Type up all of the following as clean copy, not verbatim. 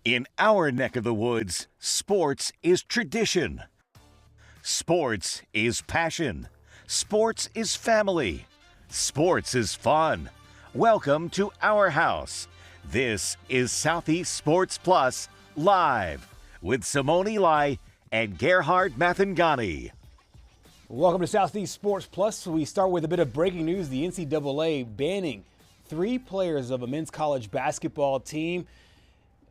In our neck of the woods, sports is tradition. Sports is passion. Sports is family. Sports is fun. Welcome to our house. This is Southeast Sports Plus Live with Simone Eli and Gerhard Mathangani. Welcome to Southeast Sports Plus. We start with a bit of breaking news. The NCAA banning 3 players of a men's college basketball team.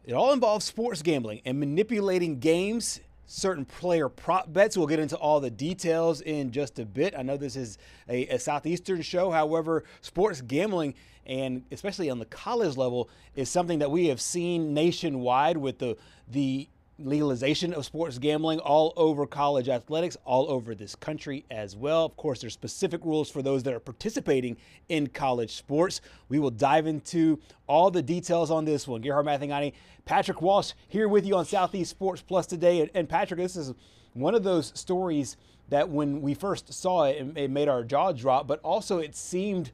It all involves sports gambling and manipulating games, certain player prop bets. We'll get into all the details in just a bit. I know this is a Southeastern show. However, sports gambling, and especially on the college level, is something that we have seen nationwide with the legalization of sports gambling all over college athletics, all over this country as well. Of course, there's specific rules for those that are participating in college sports. We will dive into all the details on this one. Gerhard Mathangani, Patrick Walsh here with you on Southeast Sports Plus today. And Patrick, this is one of those stories that when we first saw it, it made our jaw drop, but also it seemed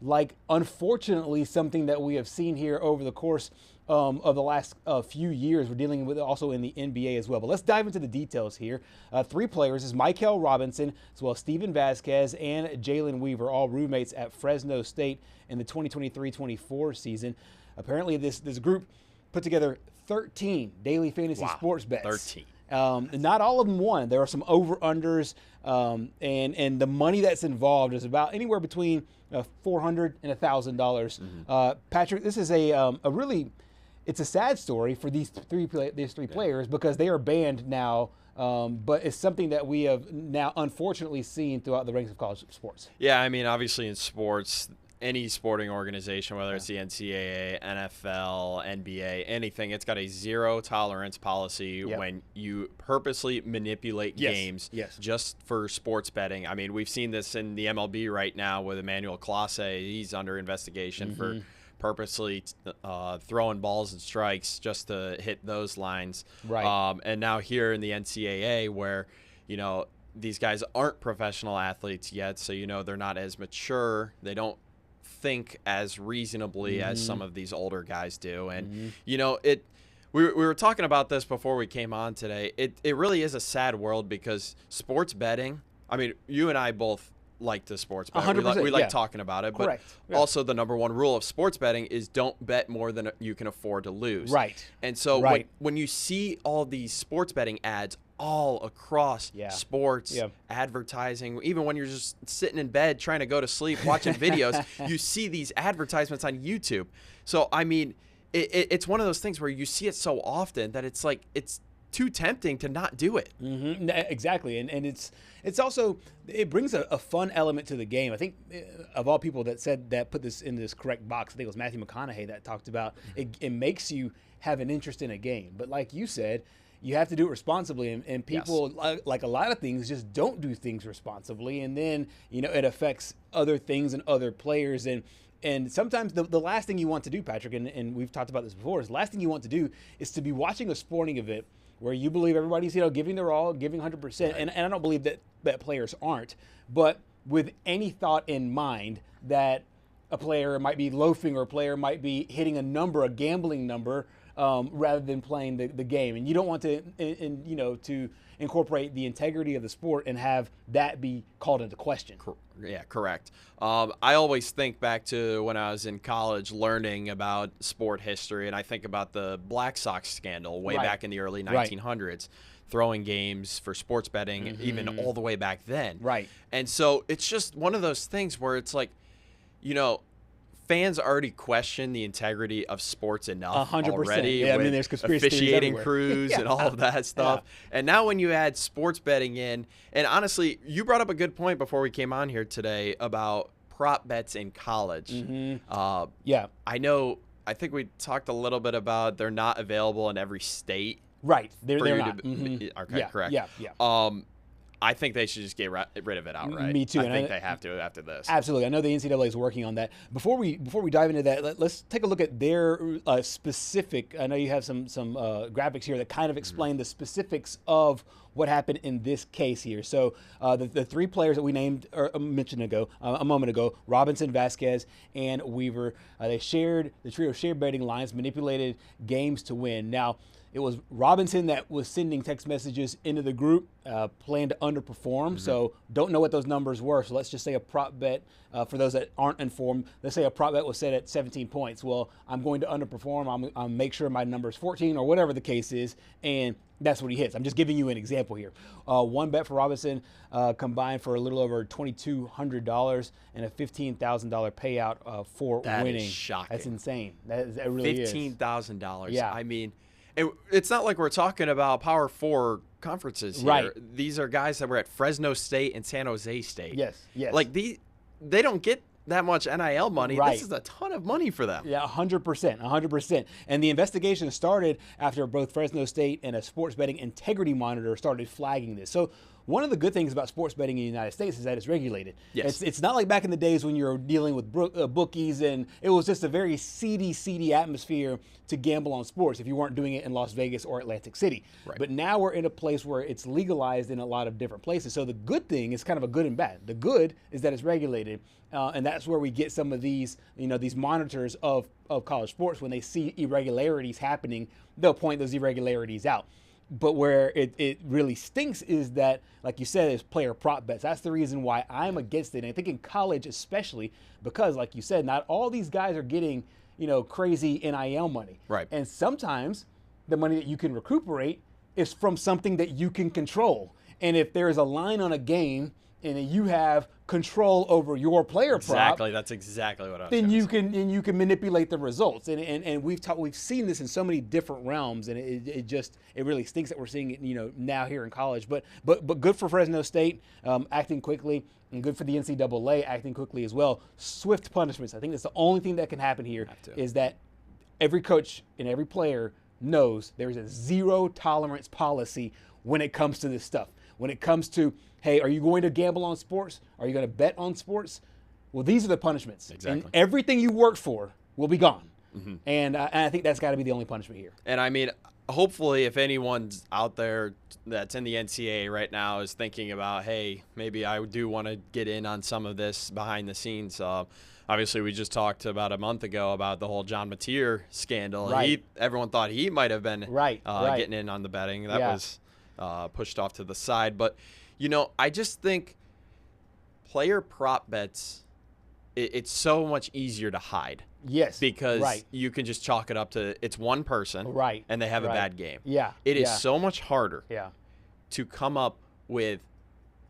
like, unfortunately, something that we have seen here over the course of the last few years. We're dealing with also in the NBA as well. But let's dive into the details here. 3 players is Michael Robinson, as well as Steven Vasquez and Jalen Weaver, all roommates at Fresno State in the 2023-24 season. Apparently, this group put together 13 daily fantasy sports bets. 13. Not all of them won. There are some over-unders, and the money that's involved is about anywhere between $400 and $1,000. Patrick, this is a really, it's a sad story for these three players because they are banned now. But it's something that we have now unfortunately seen throughout the ranks of college sports. Yeah, I mean, obviously in sports, any sporting organization, whether it's the NCAA, NFL, NBA, anything, it's got a zero tolerance policy when you purposely manipulate games just for sports betting. I mean, we've seen this in the MLB right now with Emmanuel Clase. He's under investigation for purposely throwing balls and strikes just to hit those lines. Right. And now here in the NCAA where, you know, these guys aren't professional athletes yet, so, you know, they're not as mature. They don't think as reasonably as some of these older guys do. And, you know, we were talking about this before we came on today. It really is a sad world because sports betting, I mean, you and I both like the sports bet. 100%, we like talking about it. Correct. But also the number one rule of sports betting is don't bet more than you can afford to lose. Right. And so when you see all these sports betting ads all across sports, advertising, even when you're just sitting in bed trying to go to sleep watching videos, you see these advertisements on YouTube. So, I mean, it's one of those things where you see it so often that it's like it's too tempting to not do it. Exactly. And it's also, it brings a fun element to the game. I think of all people that said that, put this in this correct box, I think it was Matthew McConaughey that talked about it makes you have an interest in a game. But like you said, you have to do it responsibly, and people, like a lot of things, just don't do things responsibly, and then, you know, it affects other things and other players, and sometimes the last thing you want to do, Patrick, and we've talked about this before, is the last thing you want to do is to be watching a sporting event where you believe everybody's, you know, giving their all, giving 100%, and I don't believe that players aren't, but with any thought in mind that a player might be loafing or a player might be hitting a gambling number, rather than playing the game. And you don't want to, to incorporate the integrity of the sport and have that be called into question. Yeah, correct. I always think back to when I was in college learning about sport history, and I think about the Black Sox scandal way back in the early 1900s. Throwing games for sports betting, even all the way back then. Right. And so it's just one of those things where it's like, you know, fans already question the integrity of sports enough 100%. already. Yeah, I mean, with there's conspiracy officiating crews and all of that stuff. And now when you add sports betting in, and honestly, you brought up a good point before we came on here today about prop bets in college. I think we talked a little bit about they're not available in every state. Right. They're not. Okay, correct. Yeah. I think they should just get rid of it outright. Me too. I think they have to after this. Absolutely. I know the NCAA is working on that. Before we dive into that, let's take a look at their specific. I know you have some graphics here that kind of explain the specifics of what happened in this case here. So the three players that we named or mentioned a moment ago, Robinson, Vasquez, and Weaver, the trio shared betting lines, manipulated games to win. Now, it was Robinson that was sending text messages into the group, planned to underperform. So don't know what those numbers were. So let's just say a prop bet, for those that aren't informed, let's say a prop bet was set at 17 points. Well, I'm going to underperform. I'm make sure my number is 14 or whatever the case is. And that's what he hits. I'm just giving you an example here. One bet for Robinson combined for a little over $2,200 and a $15,000 payout for winning. That is shocking. That's insane. That really is. $15,000. Yeah. I mean, it's not like we're talking about Power 4 conferences here. Right. These are guys that were at Fresno State and San Jose State. Yes. Like they don't get that much NIL money. Right. This is a ton of money for them. Yeah, 100%. And the investigation started after both Fresno State and a sports betting integrity monitor started flagging this. So one of the good things about sports betting in the United States is that it's regulated. Yes. It's not like back in the days when you're dealing with bookies and it was just a very seedy atmosphere to gamble on sports if you weren't doing it in Las Vegas or Atlantic City. Right. But now we're in a place where it's legalized in a lot of different places. So the good thing is kind of a good and bad. The good is that it's regulated, and that's where we get some of these, these monitors of college sports. When they see irregularities happening, they'll point those irregularities out. But where it really stinks is that, like you said, is player prop bets. That's the reason why I'm against it. And I think in college especially, because like you said, not all these guys are getting, crazy NIL money. Right. And sometimes the money that you can recuperate is from something that you can control. And if there's a line on a game and you have control over your player prop, That's exactly what I was then gonna you say. can manipulate the results, and we've seen this in so many different realms, and it really stinks that we're seeing it now here in college. But good for Fresno State acting quickly, and good for the NCAA acting quickly as well. Swift punishments. I think that's the only thing that can happen here is that every coach and every player knows there's a zero tolerance policy when it comes to this stuff. When it comes to, hey, are you going to gamble on sports? Are you going to bet on sports? Well, these are the punishments. Exactly. And everything you worked for will be gone. Mm-hmm. And I think that's got to be the only punishment here. And I mean, hopefully, if anyone's out there that's in the NCAA right now is thinking about, hey, maybe I do want to get in on some of this behind the scenes. Obviously, we just talked about a month ago about the whole John Mateer scandal. Right. Everyone thought he might have been getting in on the betting. That was pushed off to the side. But, I just think player prop bets, it's so much easier to hide. Yes. Because you can just chalk it up to it's one person and they have a bad game. Yeah. It is so much harder to come up with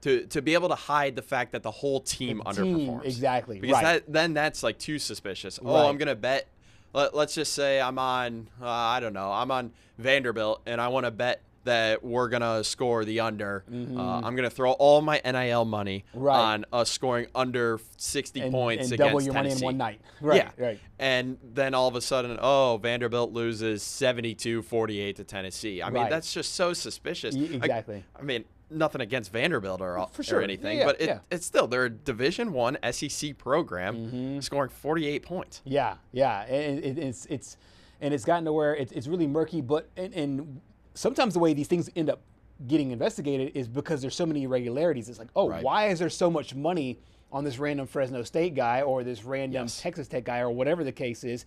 to be able to hide the fact that the whole team underperforms. Exactly. Because then that's like too suspicious. Oh, I'm going to bet. Let's just say I'm on, I'm on Vanderbilt and I want to bet that we're going to score the under. Mm-hmm. I'm going to throw all my NIL money on us scoring under 60 points and against double your Tennessee. money in one night. Right. And then all of a sudden, Vanderbilt loses 72-48 to Tennessee. I mean, that's just so suspicious. Exactly. I mean, nothing against Vanderbilt or anything, yeah, but it's still, they're a Division I SEC program scoring 48 points. Yeah. And it's gotten to where it's really murky, but and sometimes the way these things end up getting investigated is because there's so many irregularities. It's like, why is there so much money on this random Fresno State guy or this random Texas Tech guy or whatever the case is?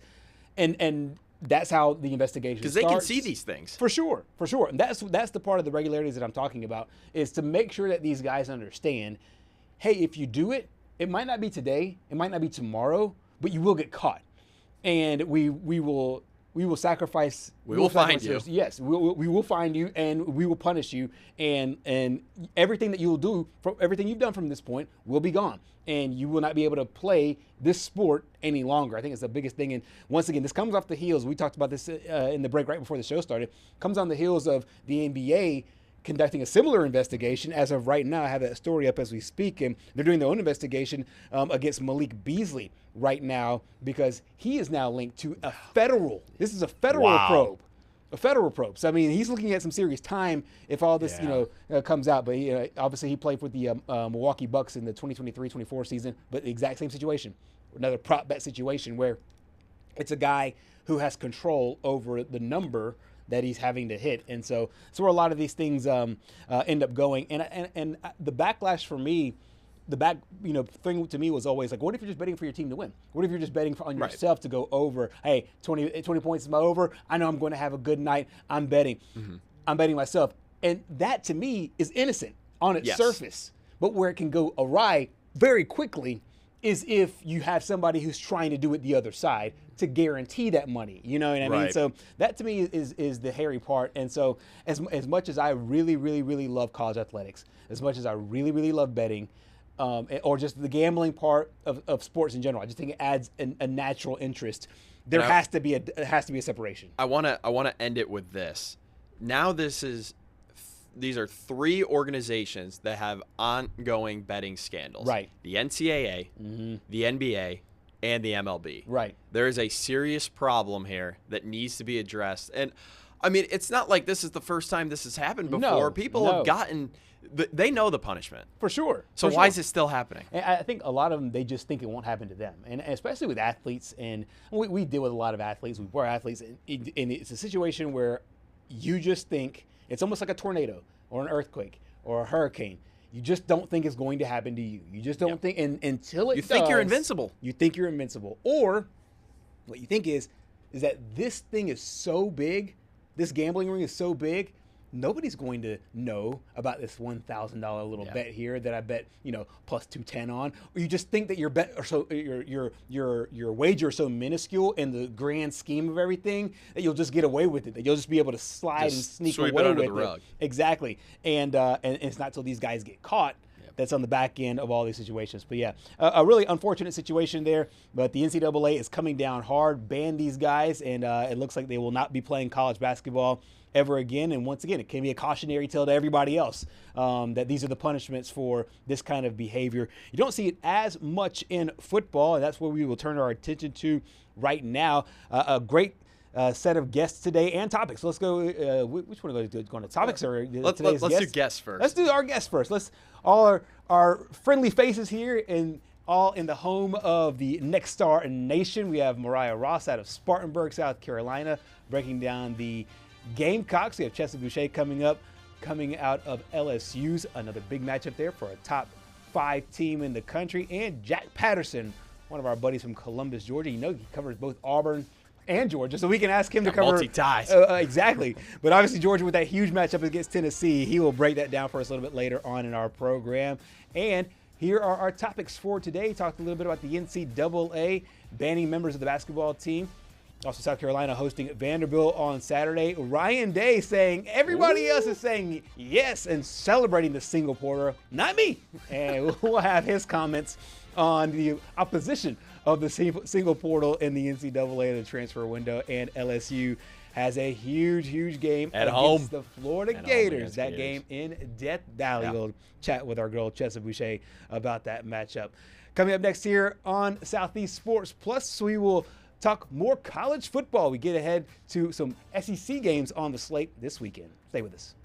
And that's how the investigation starts. Because they can see these things. For sure. And that's the part of the regularities that I'm talking about, is to make sure that these guys understand, hey, if you do it, it might not be today, it might not be tomorrow, but you will get caught. And we will sacrifice. We will find you. Yes, we will find you, and we will punish you, and everything that you will do, from everything you've done from this point, will be gone, and you will not be able to play this sport any longer. I think it's the biggest thing. And once again, this comes off the heels. We talked about this in the break right before the show started. Comes on the heels of the NBA conducting a similar investigation. As of right now, I have that story up as we speak, and they're doing their own investigation against Malik Beasley right now, because he is now linked to a federal. This is a federal probe a federal probe. So I mean, he's looking at some serious time if all this comes out. But obviously he played for the Milwaukee Bucks in the 2023-24 season, but the exact same situation, another prop bet situation where it's a guy who has control over the number that he's having to hit, and so that's where a lot of these things end up going. And the backlash for me, thing to me was always like, what if you're just betting for your team to win? What if you're just betting on yourself to go over? Hey, 20 points is my over. I know I'm going to have a good night. I'm betting. I'm betting myself. And that to me is innocent on its surface. But where it can go awry very quickly is if you have somebody who's trying to do it the other side to guarantee that money. You know what I mean? So that to me is the hairy part. And so as much as I really, really, really love college athletics, as much as I really, really love betting, or just the gambling part of sports in general, I just think it adds a natural interest. There has to be a separation. I want to end it with this. Now these are 3 organizations that have ongoing betting scandals. Right. The NCAA, the NBA, and the MLB. Right. There is a serious problem here that needs to be addressed. And I mean, it's not like this is the first time this has happened before. No, People have gotten, they know the punishment. For sure. So why is it still happening? And I think a lot of them, they just think it won't happen to them. And especially with athletes, and we deal with a lot of athletes, we're athletes, and it's a situation where you just think it's almost like a tornado or an earthquake or a hurricane. You just don't think it's going to happen to you. You just don't think, and until it does. You think you're invincible. You think you're invincible. Or what you think is that this thing is so big, this gambling ring is so big, nobody's going to know about this $1,000 little bet here that I bet, plus 210 on. Or you just think that your bet, or so your wager is so minuscule in the grand scheme of everything that you'll just get away with it. That you'll just be able to slide and sneak away with the rug. Exactly. And it's not till these guys get caught that's on the back end of all these situations. But yeah, a really unfortunate situation there. But the NCAA is coming down hard, ban these guys, and it looks like they will not be playing college basketball ever again. And once again, it can be a cautionary tale to everybody else that these are the punishments for this kind of behavior. You don't see it as much in football, and that's where we will turn our attention to right now. A great set of guests today and topics. Let's go. Which one are we going to topics or let's today's do guests? guests first. Let's do our guests first. Let's all our friendly faces here and all in the home of the Next Star Nation. We have Mariah Ross out of Spartanburg, South Carolina, breaking down the Gamecocks. We have Chessa Boucher coming out of LSU's, another big matchup there for a top 5 team in the country, and Jack Patterson, one of our buddies from Columbus, Georgia. He covers both Auburn and Georgia, so we can ask him to cover multi-ties. Exactly. But obviously Georgia, with that huge matchup against Tennessee, he will break that down for us a little bit later on in our program. And here are our topics for today. Talked a little bit about the NCAA banning members of the basketball team. Also, South Carolina hosting Vanderbilt on Saturday. Ryan Day saying everybody else is saying yes and celebrating the single portal, not me. And we'll have his comments on the opposition of the single portal in the NCAA, the transfer window. And LSU has a huge game at against home. The Florida Gators. That game in Death Valley. Yeah. We'll chat with our girl Chessa Boucher about that matchup. Coming up next here on Southeast Sports Plus, we will talk more college football. We get ahead to some SEC games on the slate this weekend. Stay with us.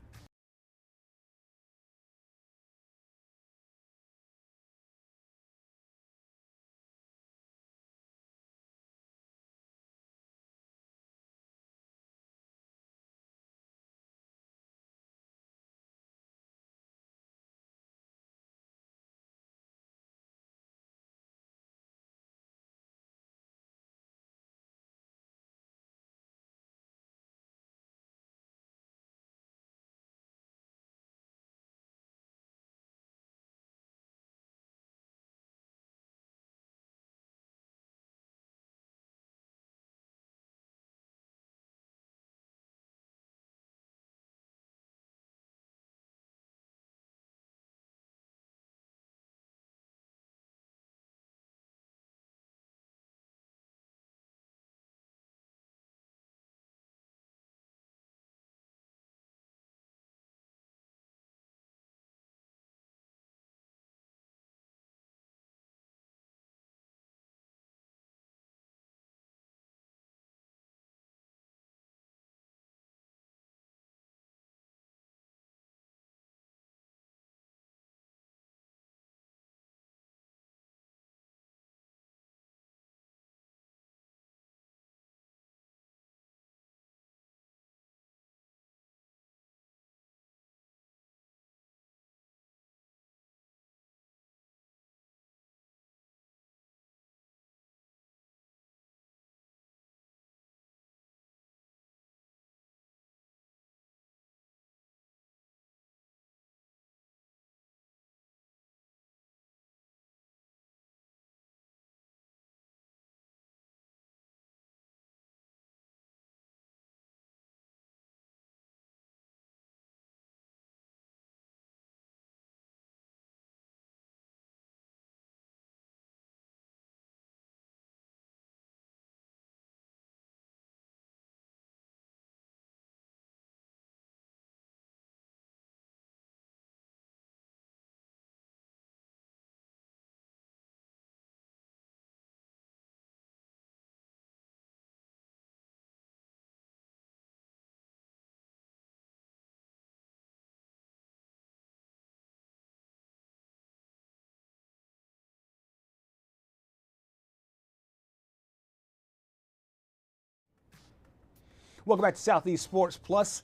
Welcome back to Southeast Sports Plus,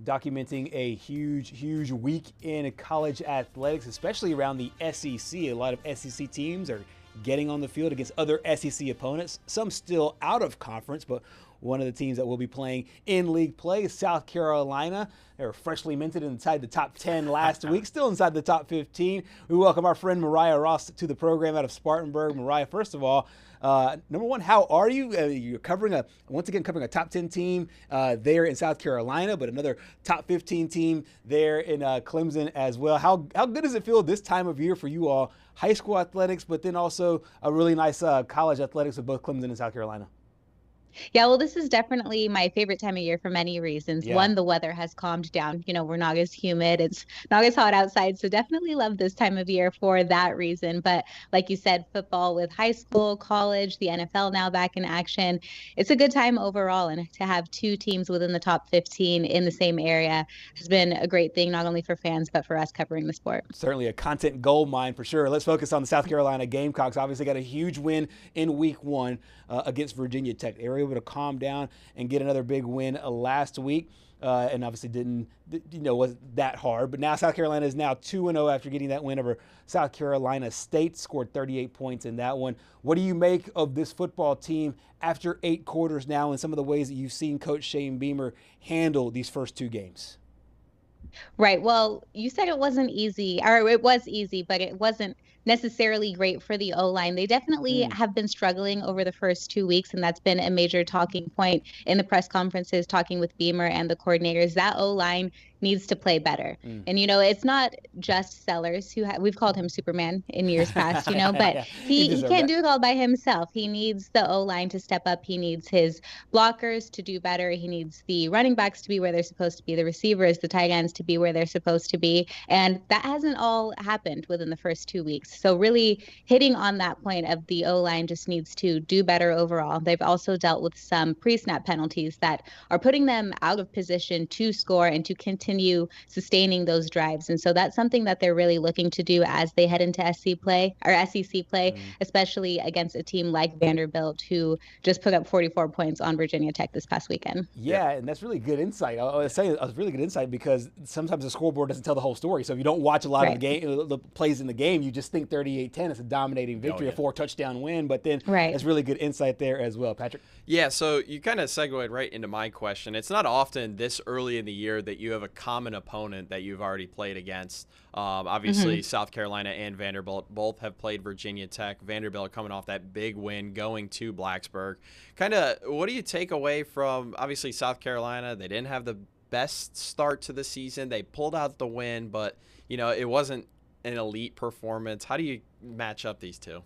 documenting a huge week in college athletics, especially around the SEC. A lot of SEC teams are getting on the field against other SEC opponents, some still out of conference, but one of the teams that will be playing in league play is South Carolina. They were freshly minted inside the top 10 last week, still inside the top 15. We welcome our friend Mariah Ross to the program out of Spartanburg. Mariah, first of all, number one, how are you? You're covering a top 10 team there in South Carolina, but another top 15 team there in Clemson as well. How good does it feel this time of year for you all? High school athletics, but then also a really nice college athletics with both Clemson and South Carolina. Yeah, well, this is definitely my favorite time of year for many reasons. Yeah. One, the weather has calmed down. We're not as humid. It's not as hot outside. So definitely love this time of year for that reason. But like you said, football with high school, college, the NFL now back in action. It's a good time overall. And to have two teams within the top 15 in the same area has been a great thing, not only for fans, but for us covering the sport. Certainly a content gold mine for sure. Let's focus on the South Carolina Gamecocks. Obviously got a huge win in week one against Virginia Tech. They were able to calm down and get another big win last week. And obviously wasn't that hard. But now South Carolina is now 2-0 after getting that win over South Carolina State, scored 38 points in that one. What do you make of this football team after 8 quarters now and some of the ways that you've seen Coach Shane Beamer handle these first 2 games? Right. Well, you said it wasn't easy, or it was easy, but it wasn't necessarily great for the O-line. They definitely have been struggling over the first 2 weeks, and that's been a major talking point in the press conferences, talking with Beamer and the coordinators. That O-line needs to play better. And, it's not just Sellers, we've called him Superman in years past, but yeah, he can't do it all by himself. He needs the O-line to step up. He needs his blockers to do better. He needs the running backs to be where they're supposed to be, the receivers, the tight ends to be where they're supposed to be. And that hasn't all happened within the first 2 weeks. So really hitting on that point of the O-line just needs to do better overall. They've also dealt with some pre-snap penalties that are putting them out of position to score and to continue sustaining those drives. And so that's something that they're really looking to do as they head into SEC play, especially against a team like Vanderbilt, who just put up 44 points on Virginia Tech this past weekend. Yeah, and that's really good insight. I was saying it's really good insight because sometimes the scoreboard doesn't tell the whole story. So if you don't watch a lot of the plays in the game, you just think 38-10 is a dominating victory, a 4-touchdown win. But then it's really good insight there as well. Patrick? Yeah, so you kind of segued right into my question. It's not often this early in the year that you have a common opponent that you've already played against. Obviously, South Carolina and Vanderbilt both have played Virginia Tech. Vanderbilt coming off that big win going to Blacksburg. Kind of what do you take away from, obviously, South Carolina? They didn't have the best start to the season. They pulled out the win, but, it wasn't an elite performance. How do you match up these two?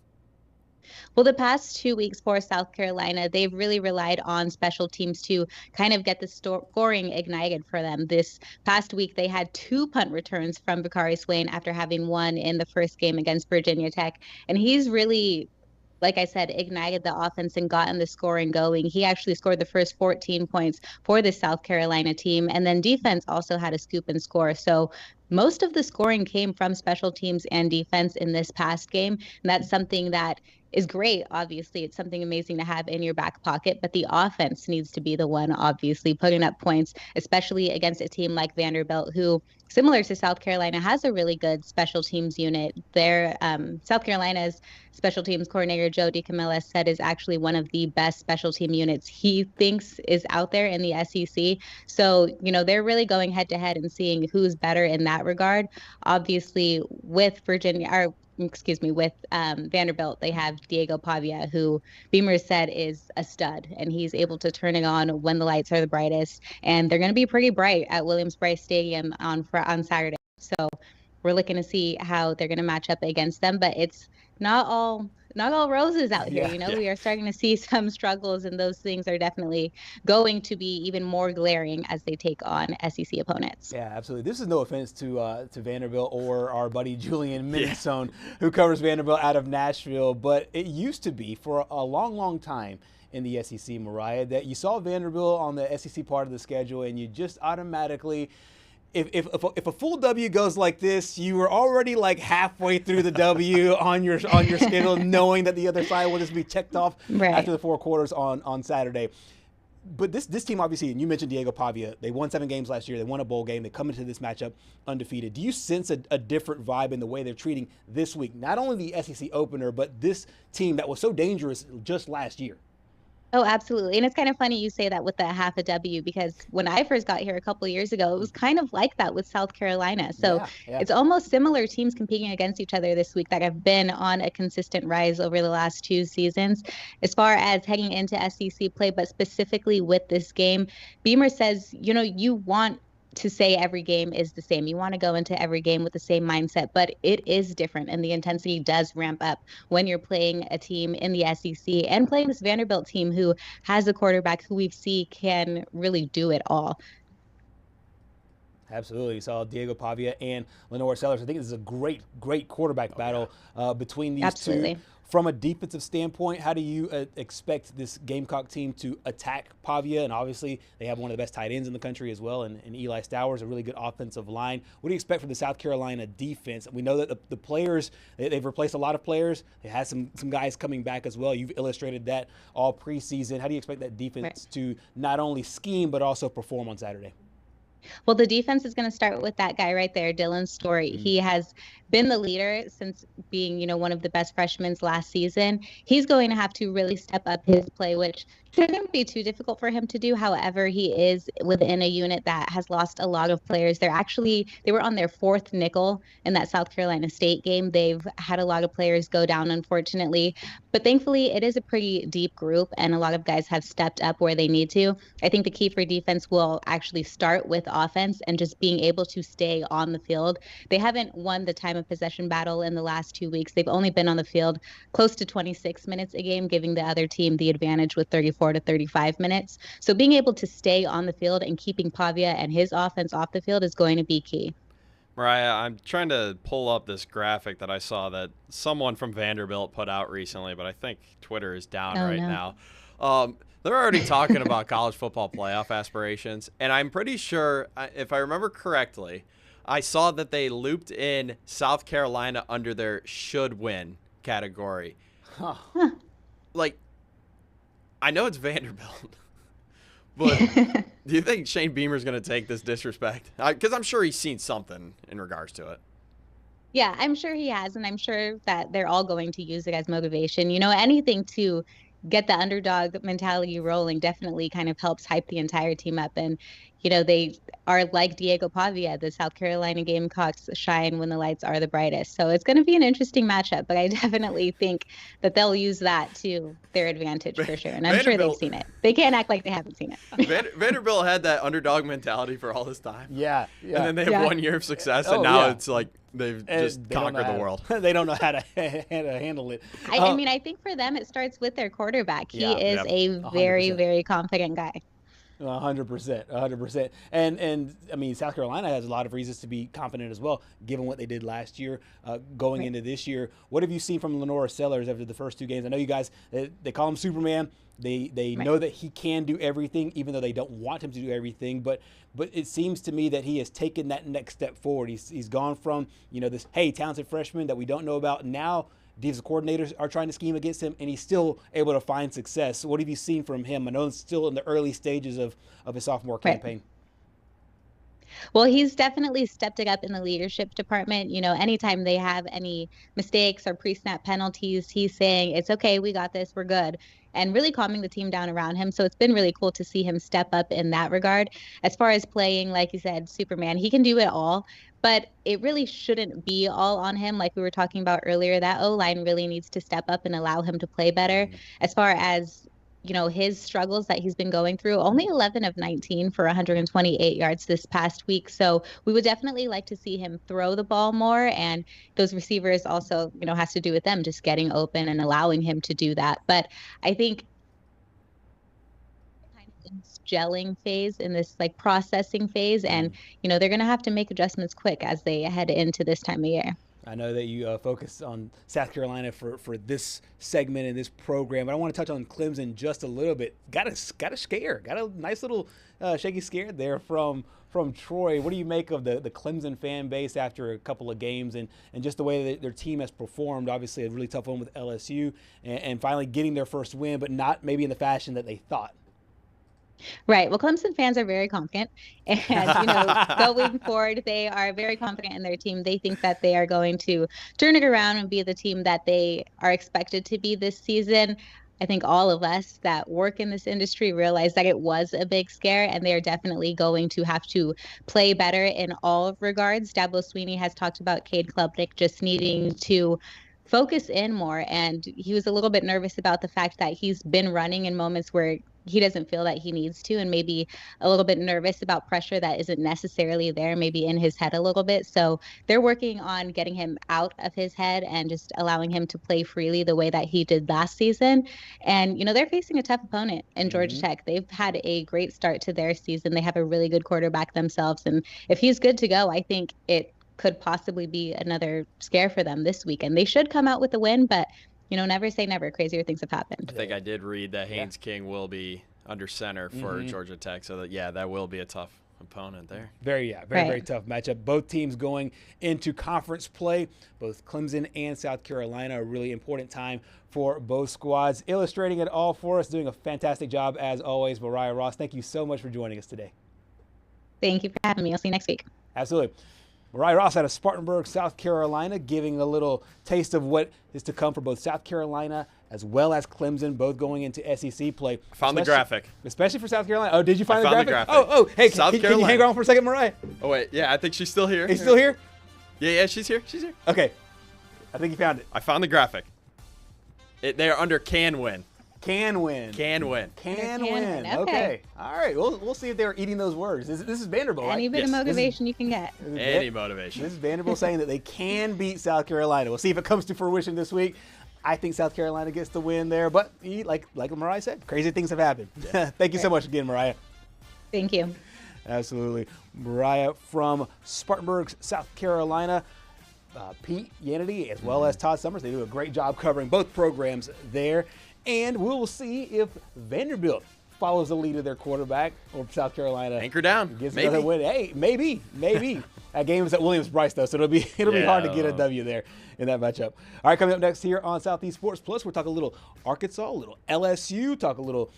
Well, the past 2 weeks for South Carolina, they've really relied on special teams to kind of get the scoring ignited for them. This past week, they had 2 punt returns from Bakari Swain after having one in the first game against Virginia Tech. And he's really, like I said, ignited the offense and gotten the scoring going. He actually scored the first 14 points for the South Carolina team. And then defense also had a scoop and score. So most of the scoring came from special teams and defense in this past game. And that's something that is great. Obviously, it's something amazing to have in your back pocket, but the offense needs to be the one, obviously, putting up points, especially against a team like Vanderbilt, who, similar to South Carolina, has a really good special teams unit. Their South Carolina's special teams coordinator, Joe DiCamilla, said is actually one of the best special team units he thinks is out there in the SEC. So, they're really going head to head and seeing who's better in that regard. Obviously, with Vanderbilt, they have Diego Pavia, who Beamer said is a stud, and he's able to turn it on when the lights are the brightest. And they're going to be pretty bright at Williams-Brice Stadium on Saturday. So we're looking to see how they're going to match up against them. But it's not all roses out here. We are starting to see some struggles, and those things are definitely going to be even more glaring as they take on SEC opponents. Yeah, absolutely. This is no offense to Vanderbilt or our buddy Julian Minnesone, who covers Vanderbilt out of Nashville, but it used to be for a long time in the SEC, Mariah, that you saw Vanderbilt on the SEC part of the schedule, and you just automatically – If a full W goes like this, you were already like halfway through the W on your schedule, knowing that the other side will just be checked off after the 4 quarters on Saturday. But this team, obviously, and you mentioned Diego Pavia, they won 7 games last year. They won a bowl game. They come into this matchup undefeated. Do you sense a different vibe in the way they're treating this week? Not only the SEC opener, but this team that was so dangerous just last year. Oh, absolutely. And it's kind of funny you say that with the half a W, because when I first got here a couple of years ago, it was kind of like that with South Carolina. So it's almost similar teams competing against each other this week that have been on a consistent rise over the last 2 seasons. As far as heading into SEC play, but specifically with this game, Beamer says, you want to say every game is the same. You want to go into every game with the same mindset, but it is different, and the intensity does ramp up when you're playing a team in the SEC and playing this Vanderbilt team who has a quarterback who we've seen can really do it all. Absolutely. You saw Diego Pavia and Lenore Sellers. I think this is a great quarterback battle between these two. From a defensive standpoint, how do you expect this Gamecock team to attack Pavia? And obviously, they have one of the best tight ends in the country as well, and Eli Stowers, a really good offensive line. What do you expect from the South Carolina defense? We know that the players, they've replaced a lot of players. They had some guys coming back as well. You've illustrated that all preseason. How do you expect that defense to not only scheme but also perform on Saturday? Well, the defense is going to start with that guy right there, Dylan Story. He has been the leader since being, one of the best freshmen last season. He's going to have to really step up his play, which shouldn't be too difficult for him to do. However, he is within a unit that has lost a lot of players. They were on their 4th nickel in that South Carolina State game. They've had a lot of players go down, unfortunately. But thankfully, it is a pretty deep group, and a lot of guys have stepped up where they need to. I think the key for defense will actually start with offense and just being able to stay on the field. They haven't won the time of possession battle in the last 2 weeks. They've only been on the field close to 26 minutes a game, giving the other team the advantage with 34 to 35 minutes. So being able to stay on the field and keeping Pavia and his offense off the field is going to be key. Mariah, I'm trying to pull up this graphic that I saw that someone from Vanderbilt put out recently, but I think Twitter is down now. They're already talking about college football playoff aspirations, and I'm pretty sure, if I remember correctly, I saw that they looped in South Carolina under their should win category. Like, I know it's Vanderbilt, but do you think Shane Beamer's going to take this disrespect? Because I'm sure he's seen something in regards to it. Yeah, I'm sure he has, and I'm sure that they're all going to use it as motivation. Anything to get the underdog mentality rolling definitely kind of helps hype the entire team up. And, they are like Diego Pavia. The South Carolina Gamecocks shine when the lights are the brightest. So it's going to be an interesting matchup, but I definitely think that they'll use that to their advantage for sure. And I'm sure they've seen it. They can't act like they haven't seen it. Vanderbilt had that underdog mentality for all this time. Yeah. And then they have 1 year of success, and now it's like they've just conquered the world. They don't know how to handle it. I think for them it starts with their quarterback. He is a very, 100%. Very confident guy. 100%. And South Carolina has a lot of reasons to be confident as well, given what they did last year, going into this year. What have you seen from Lenore Sellers after the first 2 games? I know you guys, they call him Superman. They know that he can do everything, even though they don't want him to do everything. But it seems to me that he has taken that next step forward. He's gone from, this, talented freshman that we don't know about. Now defensive coordinators are trying to scheme against him, and he's still able to find success. So what have you seen from him? I know it's still in the early stages of his sophomore campaign. Well, he's definitely stepped it up in the leadership department. Anytime they have any mistakes or pre-snap penalties, he's saying, it's okay, we got this, we're good, and really calming the team down around him. So it's been really cool to see him step up in that regard. As far as playing, like you said, Superman, he can do it all, but it really shouldn't be all on him. Like we were talking about earlier, that O-line really needs to step up and allow him to play better. As far as his struggles that he's been going through, only 11 of 19 for 128 yards this past week. So we would definitely like to see him throw the ball more. And those receivers also, has to do with them just getting open and allowing him to do that. But I think in this gelling phase, in this processing phase, and, they're going to have to make adjustments quick as they head into this time of year. I know that you focus on South Carolina for this segment and this program, but I want to touch on Clemson just a little bit. Got a scare, got a nice little shaky scare there from Troy. What do you make of the Clemson fan base after a couple of games and just the way that their team has performed? Obviously, a really tough one with LSU and finally getting their first win, but not maybe in the fashion that they thought. Right. Well, Clemson fans are very confident. And, going forward, they are very confident in their team. They think that they are going to turn it around and be the team that they are expected to be this season. I think all of us that work in this industry realize that it was a big scare, and they are definitely going to have to play better in all regards. Dabo Sweeney has talked about Cade Klubnik just needing to focus in more, and he was a little bit nervous about the fact that he's been running in moments where he doesn't feel that he needs to, and maybe a little bit nervous about pressure that isn't necessarily there, maybe in his head a little bit. So they're working on getting him out of his head and just allowing him to play freely the way that he did last season. And they're facing a tough opponent in Georgia Tech. They've had a great start to their season. They have a really good quarterback themselves, and if he's good to go, I think it could possibly be another scare for them this week. And they should come out with a win, but never say never. Crazier things have happened. I think I did read that Haynes King will be under center for Georgia Tech, so that will be a tough opponent there. Very tough matchup. Both teams going into conference play. Both Clemson and South Carolina, a really important time for both squads. Illustrating it all for us, doing a fantastic job as always, Mariah Ross. Thank you so much for joining us today. Thank you for having me. I'll see you next week. Absolutely. Mariah Ross out of Spartanburg, South Carolina, giving a little taste of what is to come for both South Carolina as well as Clemson, both going into SEC play. I found the graphic. Especially for South Carolina. Oh, did you find the graphic? Hey, can you hang around for a second, Mariah? Oh, wait. Yeah, I think she's still here. Is she still here? Yeah, she's here. She's here. Okay. I think you found it. I found the graphic. They're under can win. Can win. Can win. Can win. Okay. All right. We'll see if they're eating those words. This is Vanderbilt, right? Any bit of motivation you can get. Any motivation. This is Vanderbilt saying that they can beat South Carolina. We'll see if it comes to fruition this week. I think South Carolina gets the win there, but like Mariah said, crazy things have happened. Yeah. Thank you so much again, Mariah. Thank you. Absolutely. Mariah from Spartanburg, South Carolina. Pete Yanity as well as Todd Summers. They do a great job covering both programs there. And we will see if Vanderbilt follows the lead of their quarterback or South Carolina. Anchor down. Gets another win. Hey, maybe. That game is at Williams-Brice, though, so it'll be hard to get a W there in that matchup. All right, coming up next here on Southeast Sports Plus, we'll talk a little Arkansas, a little LSU, talk a little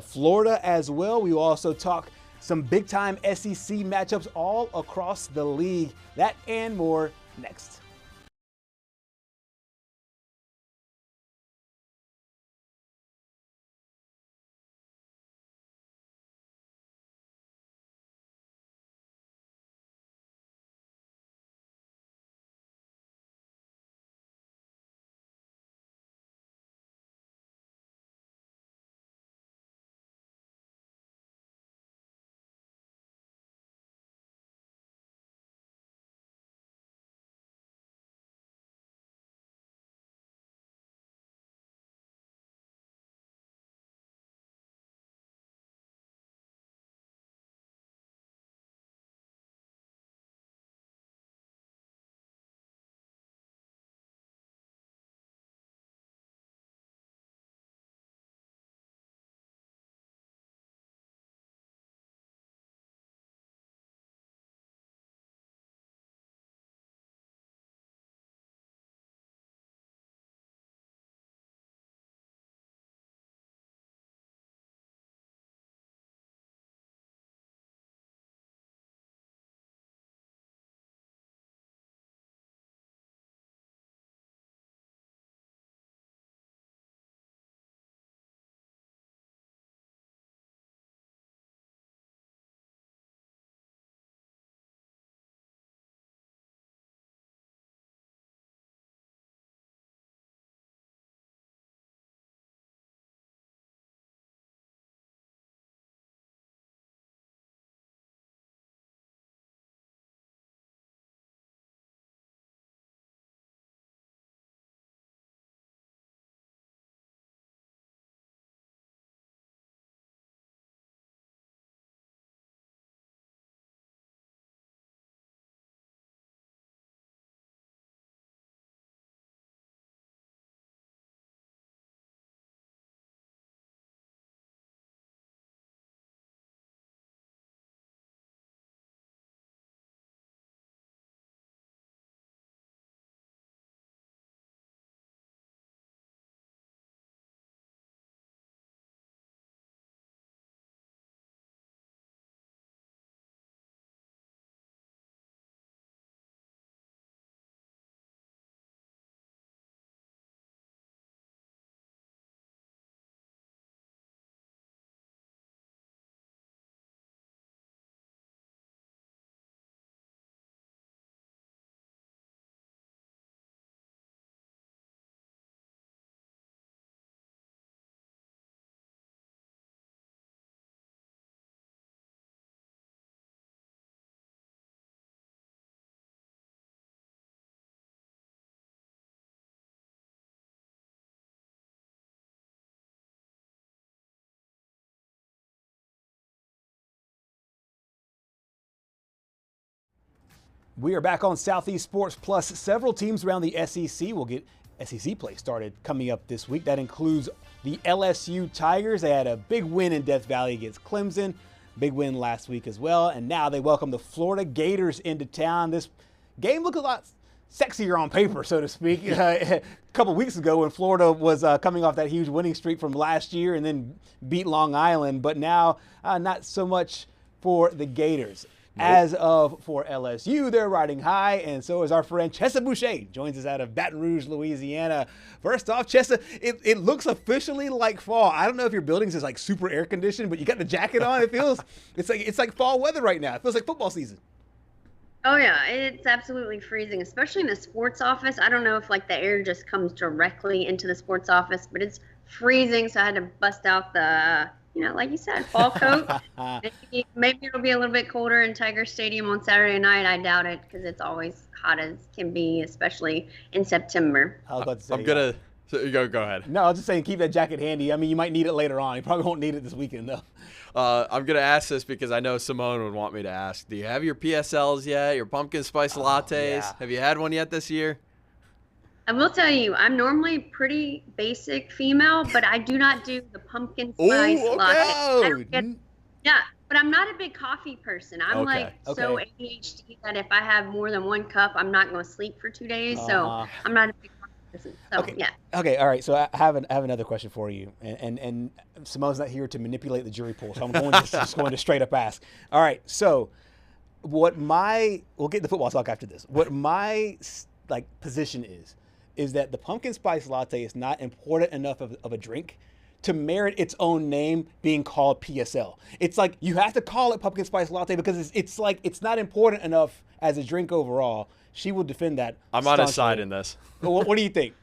Florida as well. We will also talk some big-time SEC matchups all across the league. That and more next. We are back on Southeast Sports Plus. Several teams around the SEC will get SEC play started coming up this week. That includes the LSU Tigers. They had a big win in Death Valley against Clemson. Big win last week as well. And now they welcome the Florida Gators into town. This game looked a lot sexier on paper, so to speak. A couple weeks ago when Florida was coming off that huge winning streak from last year and then beat Long Island. But now not so much for the Gators. Nope. As of for LSU, they're riding high, and so is our friend Chessa Boucher. Joins us out of Baton Rouge, Louisiana. First off, Chessa, it looks officially like fall. I don't know if your building's is like super air conditioned, but you got the jacket on. It feels it's like fall weather right now. It feels like football season. Oh yeah, it's absolutely freezing, especially in the sports office. I don't know if like the air just comes directly into the sports office, but it's freezing, so I had to bust out the like you said, fall coat. Maybe it'll be a little bit colder in Tiger Stadium on Saturday night. I doubt it because it's always hot as can be, especially in September. I was about to say, go ahead. No, I was just saying keep that jacket handy. I mean, you might need it later on. You probably won't need it this weekend, though. I'm going to ask this because I know Simone would want me to ask. Do you have your PSLs yet, your pumpkin spice lattes? Yeah. Have you had one yet this year? I will tell you, I'm normally pretty basic female, but I do not do the pumpkin spice latte. Yeah, but I'm not a big coffee person. I'm so ADHD that if I have more than one cup, I'm not going to sleep for 2 days. So I'm not a big coffee person. So, yeah. Okay, all right. So I have another question for you. And Simone's not here to manipulate the jury pool, so I'm going to just going to straight up ask. All right, so we'll get the football talk after this. What my position is that the pumpkin spice latte is not important enough of a drink to merit its own name being called PSL. It's like you have to call it pumpkin spice latte because it's not important enough as a drink overall. She will defend that. I'm on his side in this. What do you think?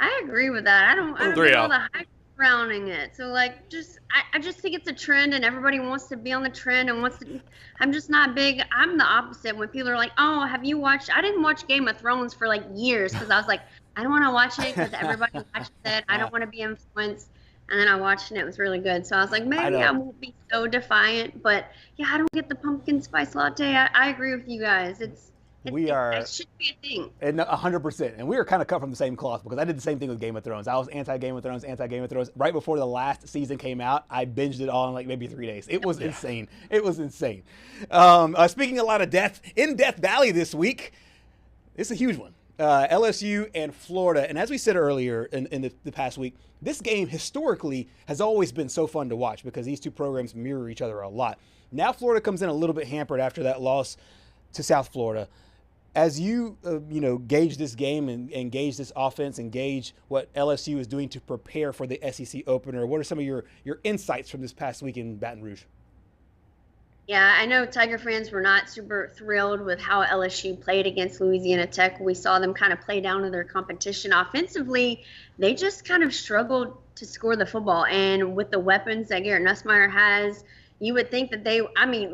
I agree with that. I don't know the hype surrounding it. So I just think it's a trend and everybody wants to be on the trend and I'm just not big. I'm the opposite. When people are like, oh, have you watched? I didn't watch Game of Thrones for years because I was like, I don't want to watch it because everybody watches it. I don't want to be influenced. And then I watched and it was really good. So I was like, maybe I won't be so defiant. But yeah, I don't get the pumpkin spice latte. I agree with you guys. It should be a thing. And 100%. And we are kind of cut from the same cloth because I did the same thing with Game of Thrones. I was anti-Game of Thrones. Right before the last season came out, I binged it all in maybe 3 days. It was insane. It was insane. Speaking a lot of death, in Death Valley this week, it's a huge one. LSU and Florida. And as we said earlier in the past week, this game historically has always been so fun to watch because these two programs mirror each other a lot. Now Florida comes in a little bit hampered after that loss to South Florida. As you gauge this game and gauge this offense and gauge what LSU is doing to prepare for the SEC opener, what are some of your insights from this past week in Baton Rouge? Yeah, I know Tiger fans were not super thrilled with how LSU played against Louisiana Tech. We saw them kind of play down to their competition. Offensively, they just kind of struggled to score the football. And with the weapons that Garrett Nussmeier has, you would think that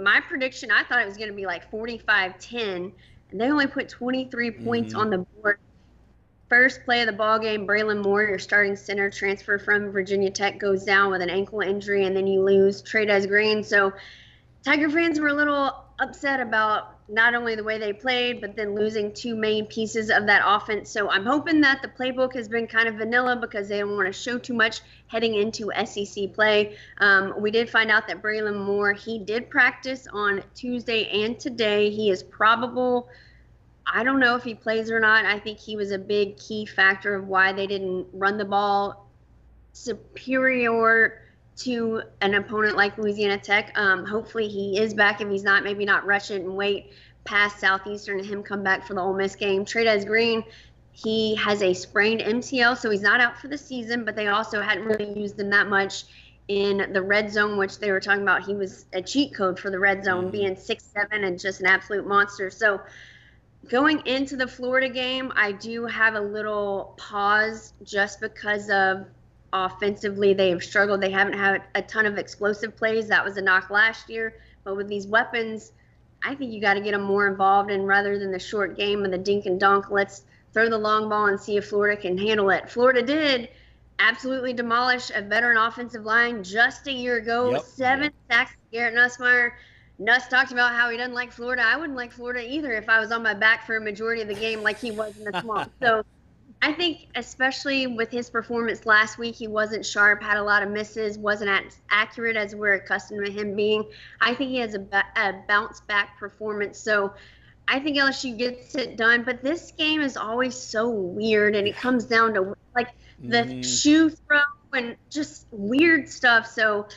my prediction, I thought it was going to be 45-10. And they only put 23 points on the board. First play of the ball game, Braylon Moore, your starting center, transfer from Virginia Tech, goes down with an ankle injury, and then you lose Trey Green. So Tiger fans were a little upset about not only the way they played, but then losing two main pieces of that offense. So I'm hoping that the playbook has been kind of vanilla because they don't want to show too much heading into SEC play. We did find out that Braylon Moore, he did practice on Tuesday and today. He is probable. I don't know if he plays or not. I think he was a big key factor of why they didn't run the ball superior to an opponent like Louisiana Tech. Hopefully he is back. If he's not, maybe not rush it and wait past Southeastern and him come back for the Ole Miss game. Trey Green, he has a sprained MCL, so he's not out for the season, but they also hadn't really used him that much in the red zone, which they were talking about. He was a cheat code for the red zone, being 6'7" and just an absolute monster. So going into the Florida game, I do have a little pause just because of offensively they have struggled. They haven't had a ton of explosive plays. That was a knock last year. But with these weapons, I think you got to get them more involved. And rather than the short game and the dink and dunk, let's throw the long ball and see if Florida can handle it. Florida did absolutely demolish a veteran offensive line just a year ago. 7 sacks, Garrett Nussmeier. Nuss talked about how he doesn't like Florida. I wouldn't like Florida either if I was on my back for a majority of the game like he was in the swamp. So I think especially with his performance last week, he wasn't sharp, had a lot of misses, wasn't as accurate as we're accustomed to him being. I think he has a bounce back performance. So I think LSU gets it done. But this game is always so weird, and it comes down to like the shoe throw and just weird stuff. So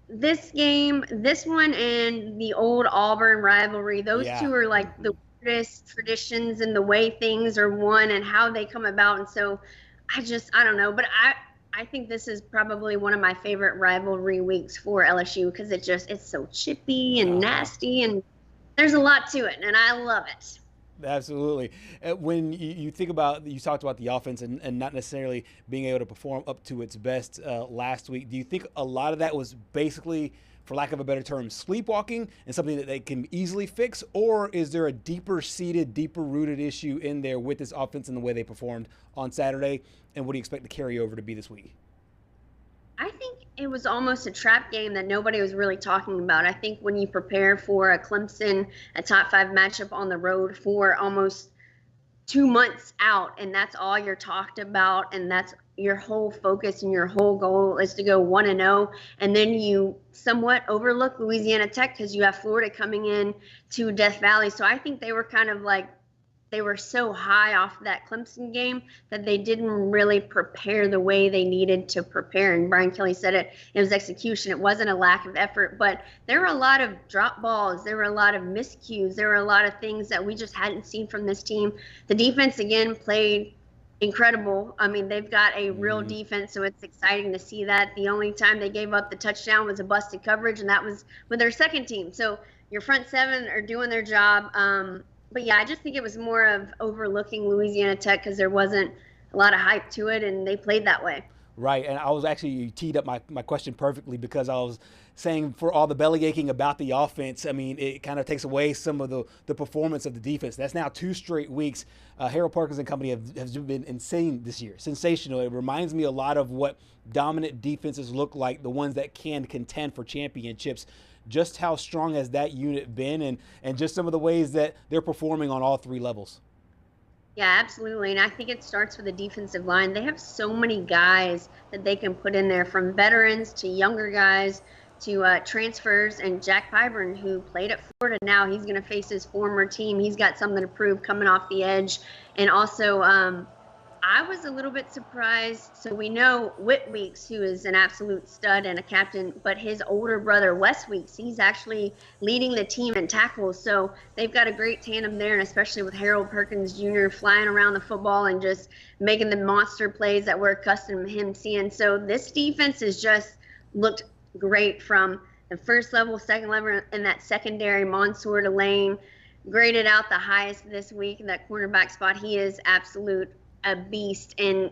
this game, this one and the old Auburn rivalry, those two are like the weirdest traditions and the way things are won and how they come about. And so I don't know. But I think this is probably one of my favorite rivalry weeks for LSU because it's so chippy and nasty and there's a lot to it, and I love it. Absolutely. When you think about, you talked about the offense and not necessarily being able to perform up to its best last week, do you think a lot of that was basically, for lack of a better term, sleepwalking and something that they can easily fix? Or is there a deeper-seated, deeper-rooted issue in there with this offense and the way they performed on Saturday? And what do you expect the carryover to be this week? I think it was almost a trap game that nobody was really talking about. I think when you prepare for a Clemson, a top 5 matchup on the road for almost 2 months out, and that's all you're talked about, and that's your whole focus and your whole goal is to go 1-0, and then you somewhat overlook Louisiana Tech because you have Florida coming in to Death Valley. So I think they were kind of like, they were so high off that Clemson game that they didn't really prepare the way they needed to prepare. And Brian Kelly said it was execution. It wasn't a lack of effort, but there were a lot of drop balls. There were a lot of miscues. There were a lot of things that we just hadn't seen from this team. The defense, again, played incredible. I mean, they've got a real defense, so it's exciting to see that. The only time they gave up the touchdown was a busted coverage, and that was with their second team. So your front seven are doing their job. But yeah, I just think it was more of overlooking Louisiana Tech because there wasn't a lot of hype to it, and they played that way. Right, and I was actually, you teed up my question perfectly because I was saying for all the belly aching about the offense, I mean, it kind of takes away some of the performance of the defense. That's now 2 straight weeks. Harold Parkins and company have been insane this year, sensational. It reminds me a lot of what dominant defenses look like, the ones that can contend for championships. Just how strong has that unit been, and just some of the ways that they're performing on all 3 levels? Yeah, absolutely. And I think it starts with the defensive line. They have so many guys that they can put in there, from veterans to younger guys to transfers. And Jack Pyburn, who played at Florida, now he's going to face his former team. He's got something to prove coming off the edge. And also, I was a little bit surprised. So we know Whit Weeks, who is an absolute stud and a captain, but his older brother, Wes Weeks, he's actually leading the team in tackles. So they've got a great tandem there, and especially with Harold Perkins Jr. flying around the football and just making the monster plays that we're accustomed to him seeing. So this defense has just looked great from the first level, second level, and that secondary, Mansour to Lane, graded out the highest this week in that cornerback spot. He is a beast, and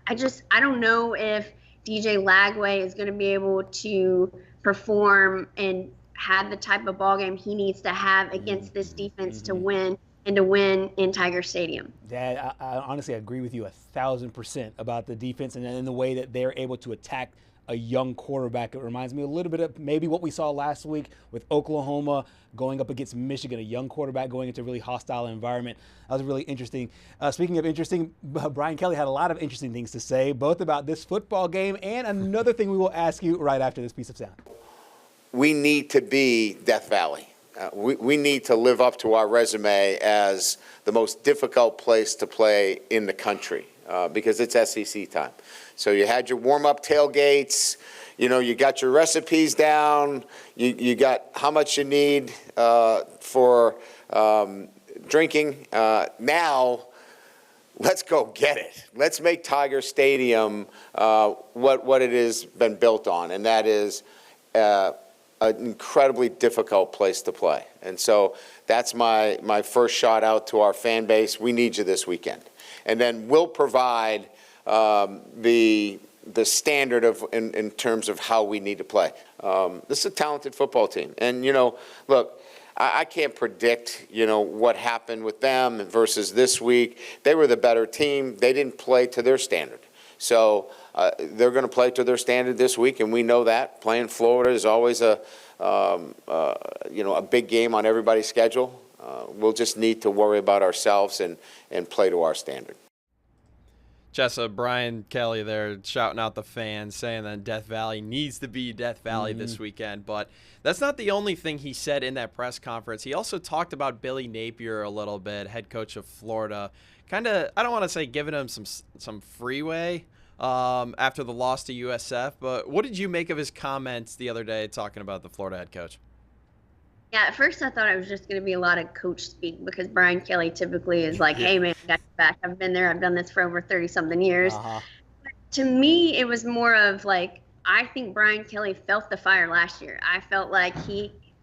I don't know if DJ Lagway is going to be able to perform and have the type of ball game he needs to have against this defense to win, and to win in Tiger Stadium. Dad, I honestly agree with you 1,000% about the defense and in the way that they're able to attack a young quarterback. It reminds me a little bit of maybe what we saw last week with Oklahoma going up against Michigan, a young quarterback going into a really hostile environment. That was really interesting. Speaking of interesting, Brian Kelly had a lot of interesting things to say, both about this football game and another thing we will ask you right after this piece of sound. We need to be Death Valley. We need to live up to our resume as the most difficult place to play in the country because it's SEC time. So you had your warm-up tailgates, you got your recipes down, you got how much you need for drinking. Now, let's go get it. Let's make Tiger Stadium what it has been built on, and that is an incredibly difficult place to play. And so that's my first shout out to our fan base. We need you this weekend. And then we'll provide the standard in terms of how we need to play. This is a talented football team. And, look, I can't predict, what happened with them versus this week. They were the better team. They didn't play to their standard. So they're going to play to their standard this week, and we know that. Playing Florida is always a a big game on everybody's schedule. We'll just need to worry about ourselves and play to our standard. Jessa, Brian Kelly there shouting out the fans, saying that Death Valley needs to be Death Valley this weekend. But that's not the only thing he said in that press conference. He also talked about Billy Napier a little bit, head coach of Florida. Kind of, I don't want to say giving him some freeway after the loss to USF, but what did you make of his comments the other day talking about the Florida head coach? Yeah, at first I thought it was just going to be a lot of coach speak because Brian Kelly typically is like, hey, man, I got your back. I've been there. I've done this for over 30-something years. To me, it was more of like, I think Brian Kelly felt the fire last year. I felt like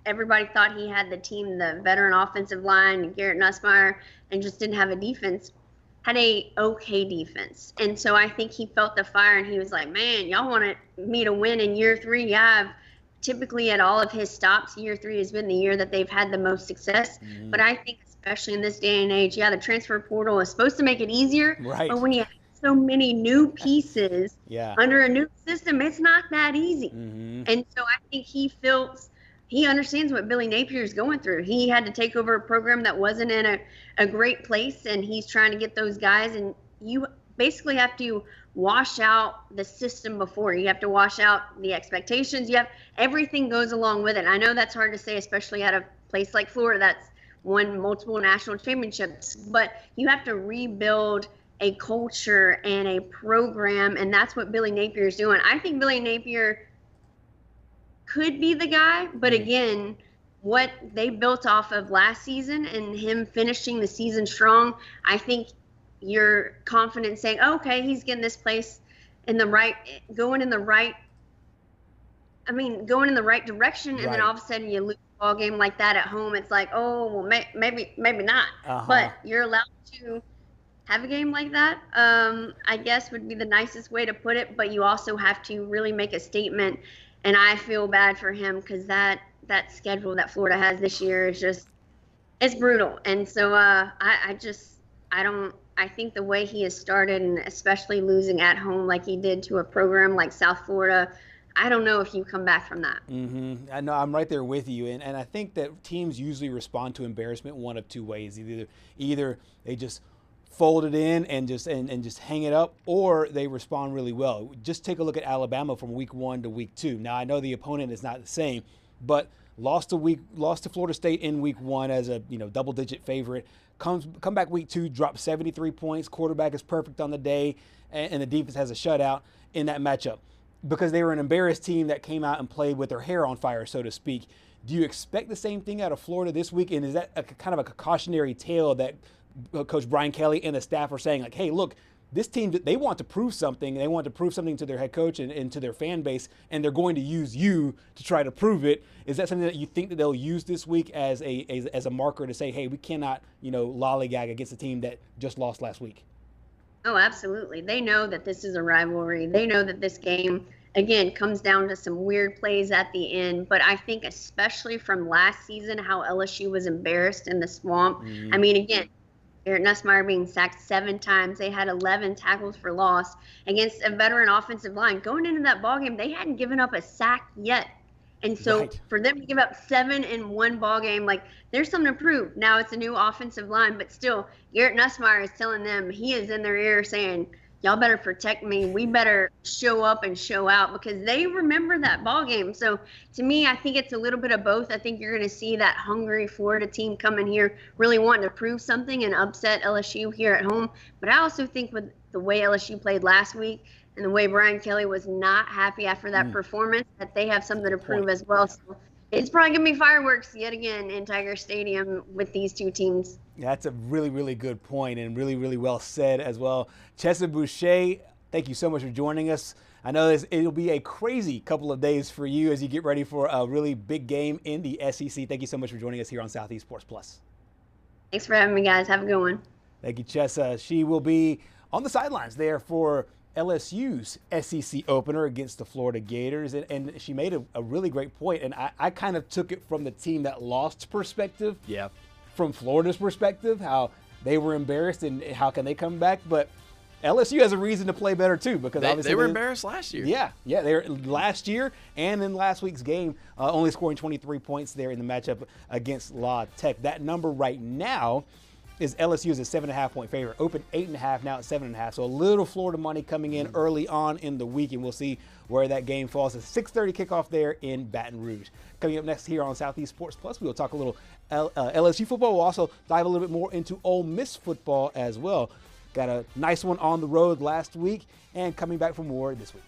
everybody thought he had the team, the veteran offensive line, Garrett Nussmeier, and just didn't have a defense. Had a okay defense. And so I think he felt the fire and he was like, man, y'all wanted me to win in year 3. Yeah, typically at all of his stops, year 3 has been the year that they've had the most success. But I think especially in this day and age, the transfer portal is supposed to make it easier. Right. But when you have so many new pieces under a new system, it's not that easy. And so I think he understands what Billy Napier is going through. He had to take over a program that wasn't in a great place, and he's trying to get those guys. And you basically have to wash out the system before. You have to wash out the expectations. Everything goes along with it. I know that's hard to say, especially at a place like Florida that's won multiple national championships, but you have to rebuild a culture and a program, and that's what Billy Napier is doing. I think Billy Napier could be the guy, but again, what they built off of last season and him finishing the season strong, I think you're confident saying, okay, he's getting this place going in the right direction, and then all of a sudden you lose a ball game like that at home. It's like, oh, well, maybe not. But you're allowed to have a game like that, I guess would be the nicest way to put it. But you also have to really make a statement, and I feel bad for him because that schedule that Florida has this year is it's brutal. And so I think the way he has started, and especially losing at home like he did to a program like South Florida, I don't know if you come back from that. I know, I'm right there with you. And I think that teams usually respond to embarrassment one of two ways. Either they just fold it in and just hang it up, or they respond really well. Just take a look at Alabama from week 1 to week 2. Now, I know the opponent is not the same, but lost to Florida State in week 1 as a double-digit favorite. Come back week 2, drop 73 points. Quarterback is perfect on the day, and the defense has a shutout in that matchup because they were an embarrassed team that came out and played with their hair on fire, so to speak. Do you expect the same thing out of Florida this week? And is that kind of a cautionary tale that Coach Brian Kelly and the staff are saying, like, hey, look, this team, they want to prove something. They want to prove something to their head coach and to their fan base, and they're going to use you to try to prove it. Is that something that you think that they'll use this week as a marker to say, hey, we cannot, lollygag against a team that just lost last week? Oh, absolutely. They know that this is a rivalry. They know that this game, again, comes down to some weird plays at the end. But I think especially from last season, how LSU was embarrassed in the swamp. I mean, again, Garrett Nussmeier being sacked 7 times. They had 11 tackles for loss against a veteran offensive line. Going into that ballgame, they hadn't given up a sack yet. And so for them to give up 7 in one ballgame, like, there's something to prove. Now it's a new offensive line, but still, Garrett Nussmeier is telling them, he is in their ear saying, y'all better protect me. We better show up and show out, because they remember that ball game. So to me, I think it's a little bit of both. I think you're going to see that hungry Florida team come in here really wanting to prove something and upset LSU here at home. But I also think with the way LSU played last week and the way Brian Kelly was not happy after that performance, that they have something to prove as well. So it's probably going to be fireworks yet again in Tiger Stadium with these two teams. Yeah, that's a really, really good point, and really, really well said as well. Chessa Boucher, thank you so much for joining us. I know it'll be a crazy couple of days for you as you get ready for a really big game in the SEC. Thank you so much for joining us here on Southeast Sports Plus. Thanks for having me, guys. Have a good one. Thank you, Chessa. She will be on the sidelines there for LSU's SEC opener against the Florida Gators, and she made a really great point, and I kind of took it from the team that lost perspective. Yeah. From Florida's perspective, how they were embarrassed and how can they come back. But LSU has a reason to play better too, because obviously they were embarrassed last year. Yeah, they were last year and in last week's game, only scoring 23 points there in the matchup against La Tech. That number right now is LSU is a 7.5-point favorite. Open 8.5, now at 7.5. So a little Florida money coming in early on in the week, and we'll see where that game falls. It's a 6:30 kickoff there in Baton Rouge. Coming up next here on Southeast Sports Plus, we'll talk a little LSU football. We'll also dive a little bit more into Ole Miss football as well. Got a nice one on the road last week and coming back for more this week.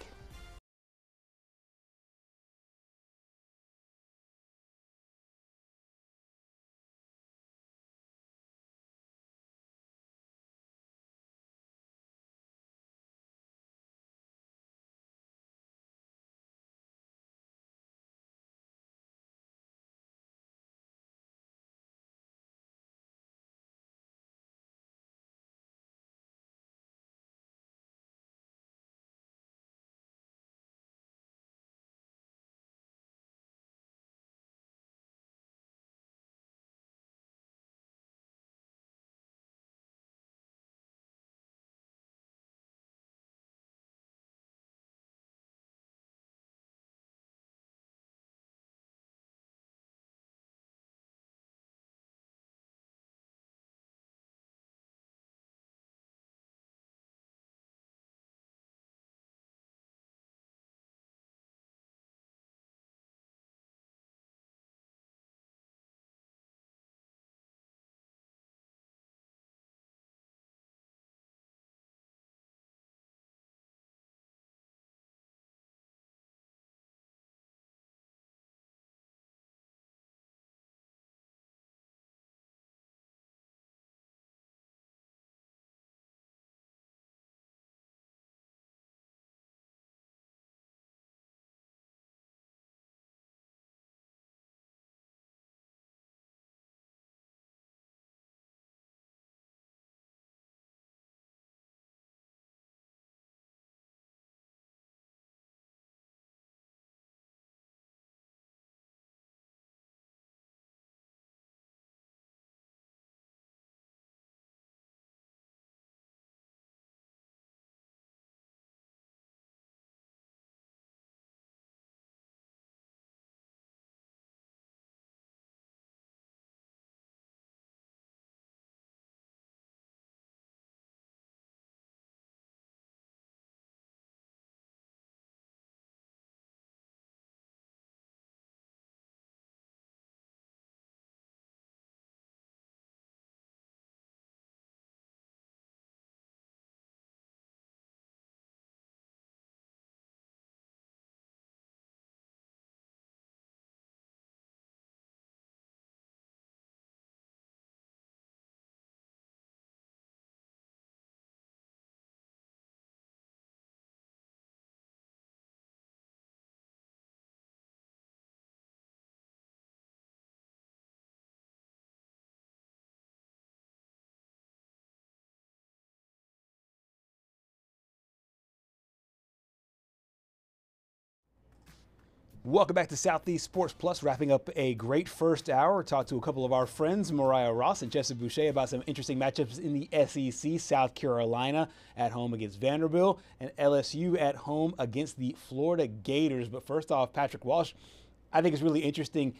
Welcome back to Southeast Sports Plus, wrapping up a great first hour. Talked to a couple of our friends, Mariah Ross and Jesse Boucher, about some interesting matchups in the SEC. South Carolina at home against Vanderbilt and LSU at home against the Florida Gators. But first off, Patrick Walsh, I think it's really interesting,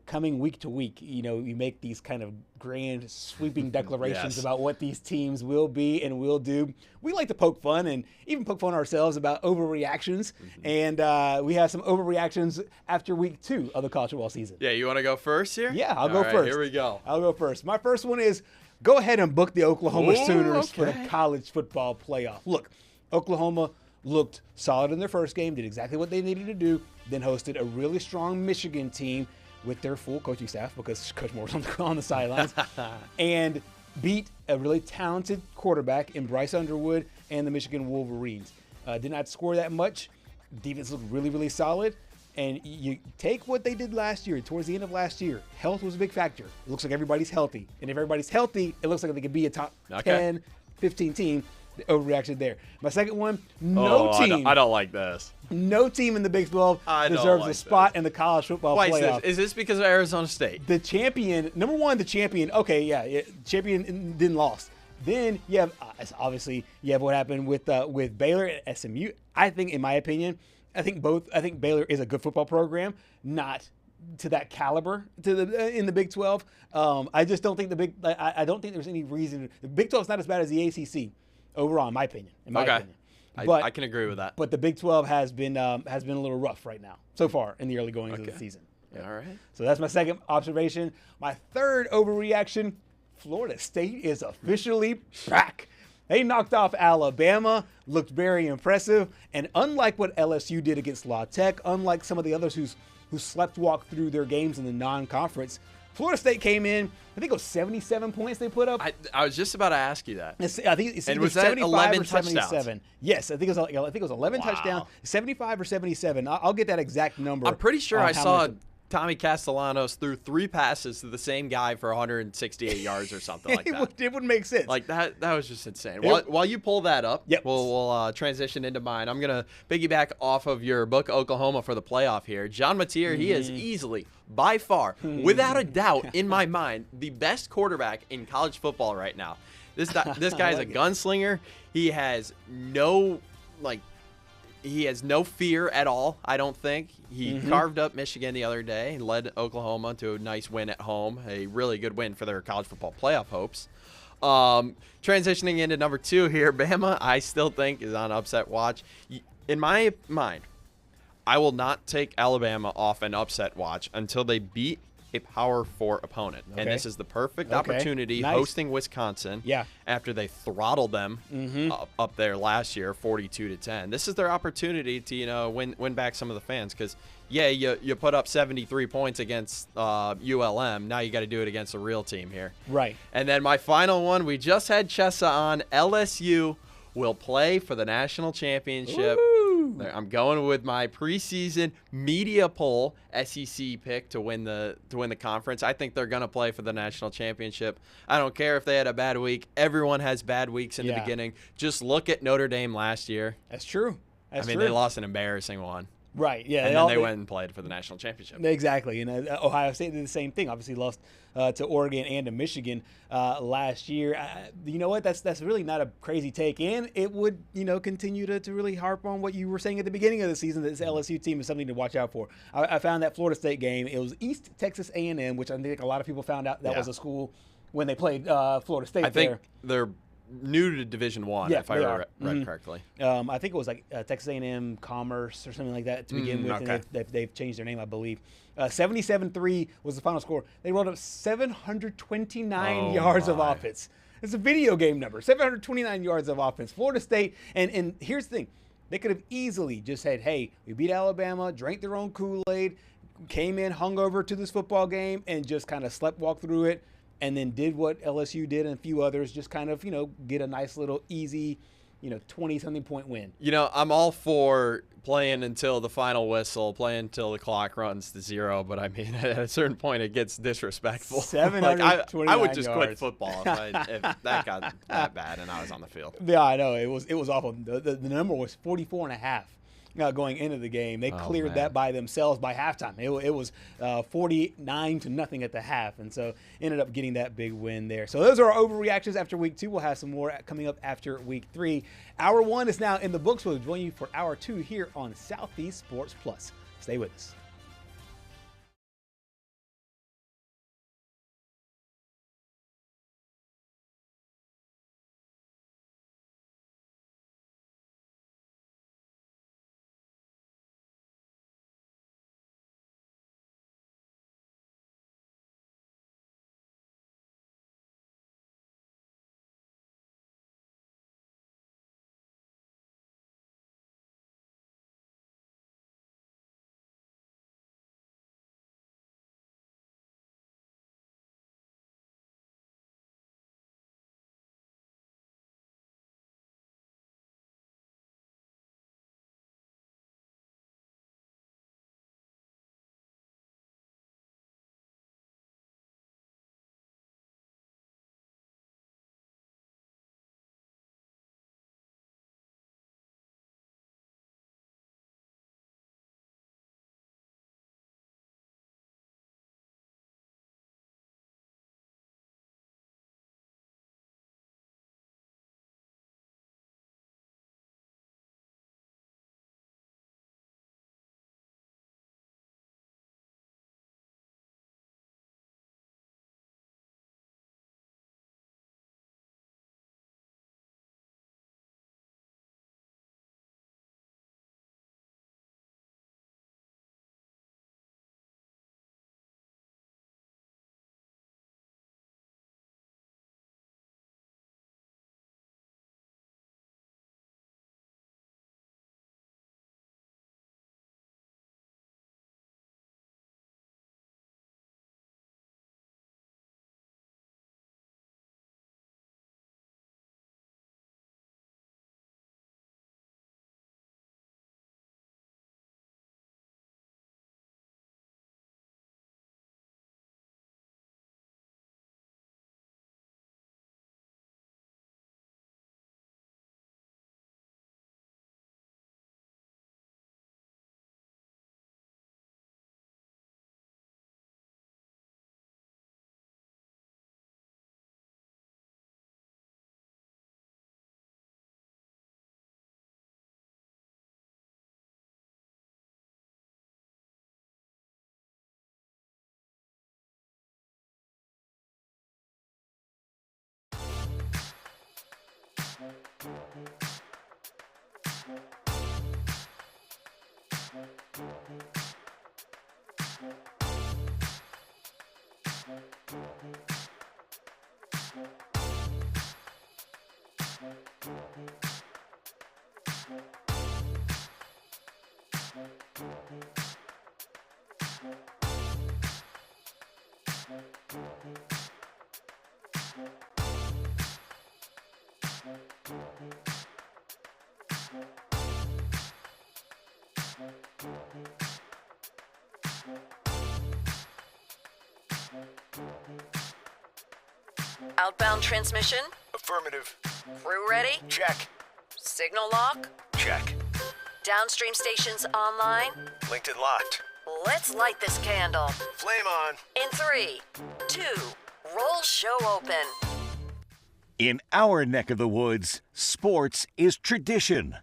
coming week to week, you make these kind of grand sweeping declarations about what these teams will be and will do. We like to poke fun and even poke fun ourselves about overreactions. And we have some overreactions after week 2 of the college football season. Yeah, you want to go first here? Yeah, I'll go first. Here we go. I'll go first. My first one is go ahead and book the Oklahoma Sooners for the college football playoff. Look, Oklahoma looked solid in their first game, did exactly what they needed to do, then hosted a really strong Michigan team with their full coaching staff because Coach Moore was on the sidelines, and beat a really talented quarterback in Bryce Underwood and the Michigan Wolverines. Did not score that much. Defense looked really, really solid. And you take what they did last year, towards the end of last year, health was a big factor. It looks like everybody's healthy. And if everybody's healthy, it looks like they could be a top 10, 15 team. The overreaction there. My second one, team. I don't like this. No team in the Big 12 deserves a spot in the college football playoff. Is this because of Arizona State? The champion, number one, the champion. Okay, yeah, champion didn't lost. Then you have obviously you have what happened with Baylor at SMU. I think, in my opinion, I think Baylor is a good football program, not to that caliber in the Big 12. I just don't think I don't think there's any reason. The Big 12 is not as bad as the ACC overall, in my opinion. But I can agree with that. But the Big 12 has been a little rough right now so far in the early goings of the season. Yeah. All right. So that's my second observation. My third overreaction: Florida State is officially back. They knocked off Alabama, looked very impressive, and unlike what LSU did against La Tech, unlike some of the others who sleptwalked through their games in the non-conference, Florida State came in. I think it was 77 points they put up. I was just about to ask you that. I think it's and was that 11 touchdowns? 77. Yes, I think it was 11 touchdowns, 75 or 77. I'll get that exact number. I'm pretty sure I saw Tommy Castellanos threw 3 passes to the same guy for 168 yards or something like that. It wouldn't make sense. Like that was just insane. While you pull that up, we'll transition into mine. I'm going to piggyback off of your book, Oklahoma for the playoff here. John Mateer, he is easily, by far, without a doubt, in my mind, the best quarterback in college football right now. This guy is a gunslinger. He has no fear at all, I don't think. He carved up Michigan the other day and led Oklahoma to a nice win at home, a really good win for their college football playoff hopes. Transitioning into number 2 here, Bama, I still think, is on upset watch. In my mind, I will not take Alabama off an upset watch until they beat a Power 4 opponent. Okay. And this is the perfect opportunity, hosting Wisconsin after they throttled them up there last year, 42-10. This is their opportunity to, win back some of the fans because, you put up 73 points against ULM. Now you got to do it against a real team here. Right. And then my final one, we just had Chessa on. LSU will play for the national championship. Ooh. I'm going with my preseason media poll SEC pick to win the conference. I think they're going to play for the national championship. I don't care if they had a bad week. Everyone has bad weeks in the beginning. Just look at Notre Dame last year. That's true. They lost an embarrassing one. Right, yeah. And then they went and played for the national championship. Exactly. And Ohio State did the same thing. Obviously lost to Oregon and to Michigan last year. You know what? That's really not a crazy take. And it would, continue to really harp on what you were saying at the beginning of the season, that this LSU team is something to watch out for. I found that Florida State game. It was East Texas A&M, which I think a lot of people found out that was a school when they played Florida State I think they're new to Division I, if I read correctly. I think it was like Texas A&M Commerce or something like that to begin with. Okay. And they've changed their name, I believe. 77-3 was the final score. They rolled up 729 yards of offense. It's a video game number, 729 yards of offense. Florida State, and here's the thing. They could have easily just said, hey, we beat Alabama, drank their own Kool-Aid, came in hungover to this football game, and just kind of sleptwalked through it. And then did what LSU did and a few others, just kind of, get a nice little easy, 20-something point win. I'm all for playing until the final whistle, playing until the clock runs to 0. But, at a certain point, it gets disrespectful. 729 I would just yards. quit football if that got that bad and I was on the field. Yeah, I know. It was awful. The number was 44.5. Going into the game, they cleared that by themselves by halftime. It was 49-0 at the half, and so ended up getting that big win there. So those are our overreactions after week 2. We'll have some more coming up after week 3. Hour 1 is now in the books. We'll join you for hour 2 here on Southeast Sports Plus. Stay with us. Outbound transmission? Affirmative. Crew ready? Check. Signal lock? Check. Downstream stations online? Linked and locked. Let's light this candle. Flame on. In 3, 2, roll show open. In our neck of the woods, sports is tradition.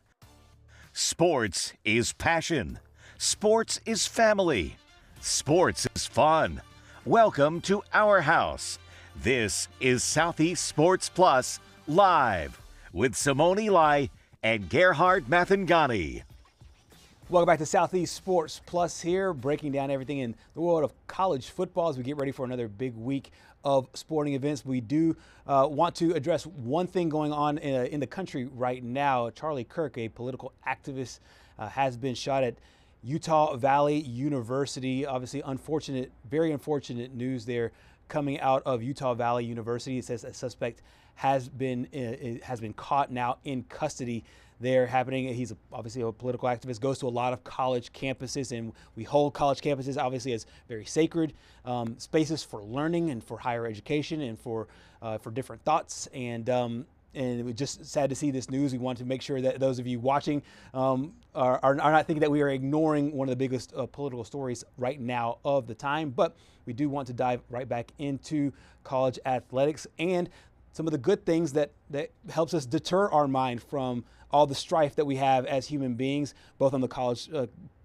Sports is passion. Sports is family. Sports is fun. Welcome to our house. This is Southeast Sports Plus Live with Simone Eli and Gerhard Mathangani. Welcome back to Southeast Sports Plus here, breaking down everything in the world of college football as we get ready for another big week of sporting events. We do want to address one thing going on in the country right now. Charlie Kirk, a political activist, has been shot at Utah Valley University. Obviously, unfortunate, very unfortunate news there coming out of Utah Valley University. It says a suspect has been caught now in custody there happening. He's obviously a political activist, goes to a lot of college campuses, and we hold college campuses obviously as very sacred spaces for learning and for higher education and for different thoughts. And it was just sad to see this news. We want to make sure that those of you watching are not thinking that we are ignoring one of the biggest political stories right now of the time. But we do want to dive right back into college athletics and some of the good things that helps us deter our mind from all the strife that we have as human beings, both on the college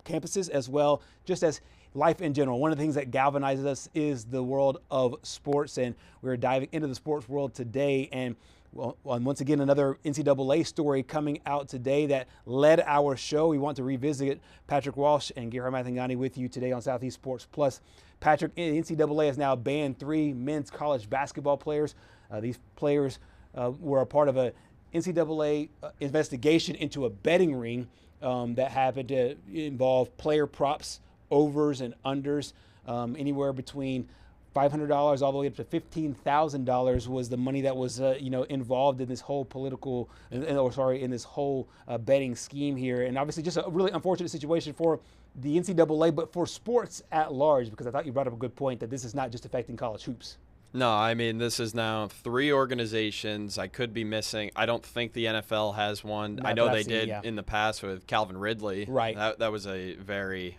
campuses as well, just as life in general. One of the things that galvanizes us is the world of sports, and we're diving into the sports world today. And well, once again, another NCAA story coming out today that led our show. We want to revisit Patrick Walsh and Gerhard Mathangani with you today on Southeast Sports Plus. Patrick, NCAA has now banned 3 men's college basketball players. These players were a part of a NCAA investigation into a betting ring that happened to involve player props, overs and unders, anywhere between $500 all the way up to $15,000 was the money that was involved in this whole in this whole betting scheme here. And obviously just a really unfortunate situation for the NCAA, but for sports at large, because I thought you brought up a good point that this is not just affecting college hoops. No, I mean, this is now 3 organizations. I could be missing. I don't think the NFL has one. I know they did in the past with Calvin Ridley. Right. That was a very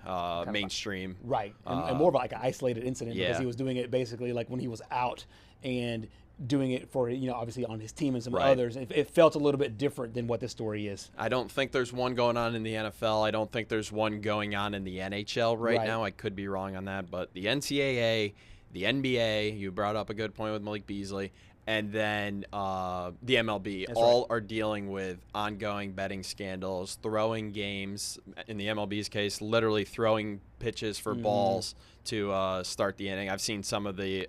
mainstream. Right. And more of like an isolated incident because he was doing it basically like when he was out and doing it for, obviously on his team and some others. It felt a little bit different than what this story is. I don't think there's one going on in the NFL. I don't think there's one going on in the NHL right now. I could be wrong on that. But the NCAA, the NBA, you brought up a good point with Malik Beasley, and then the MLB, are dealing with ongoing betting scandals, throwing games, in the MLB's case, literally throwing pitches for balls to start the inning. I've seen some of the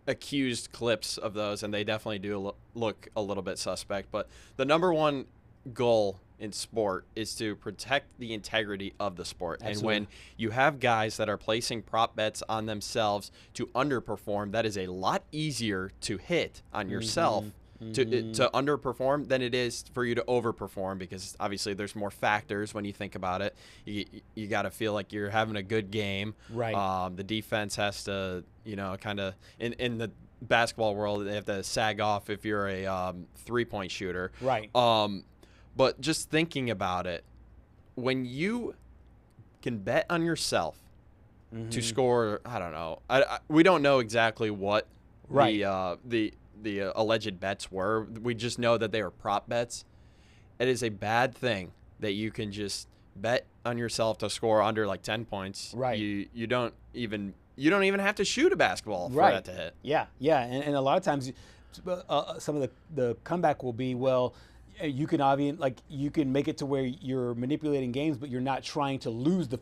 accused clips of those, and they definitely do look a little bit suspect. But the number one goal in sport is to protect the integrity of the sport. Absolutely. And when you have guys that are placing prop bets on themselves to underperform, that is a lot easier to hit on yourself to underperform than it is for you to overperform, because obviously there's more factors when you think about it. You got to feel like you're having a good game. Right. The defense has to, kind of in the basketball world, they have to sag off if you're a 3-point shooter. Right. But just thinking about it, when you can bet on yourself to score, I don't know. We don't know exactly what the alleged bets were. We just know that they were prop bets. It is a bad thing that you can just bet on yourself to score under like 10 points. Right. You don't even have to shoot a basketball for that to hit. Yeah. And a lot of times some of the comeback will be, well, you can obviously you can make it to where you're manipulating games, but you're not trying to lose the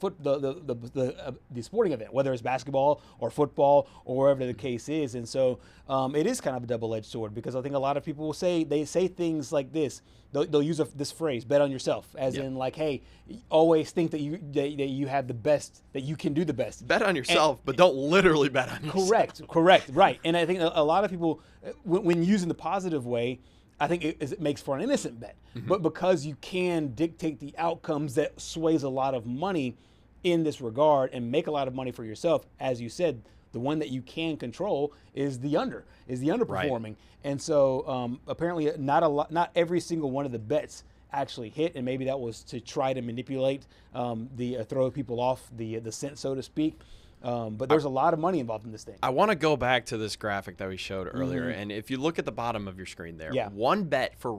sporting event, whether it's basketball or football or wherever the case is. And so it is kind of a double-edged sword, because I think a lot of people will say things like this. They'll use this phrase, bet on yourself, as in like, hey, always think that you have the best, that you can do the best. Bet on yourself, but don't literally bet on yourself. Correct, right. And I think a lot of people, when using the positive way, I think it makes for an innocent bet. But because you can dictate the outcomes, that sways a lot of money in this regard and make a lot of money for yourself. As you said, the one that you can control is the underperforming. Right. And so apparently not every single one of the bets actually hit, and maybe that was to try to manipulate throw people off the scent, so to speak. But there's a lot of money involved in this thing. I want to go back to this graphic that we showed earlier, and if you look at the bottom of your screen there, one bet for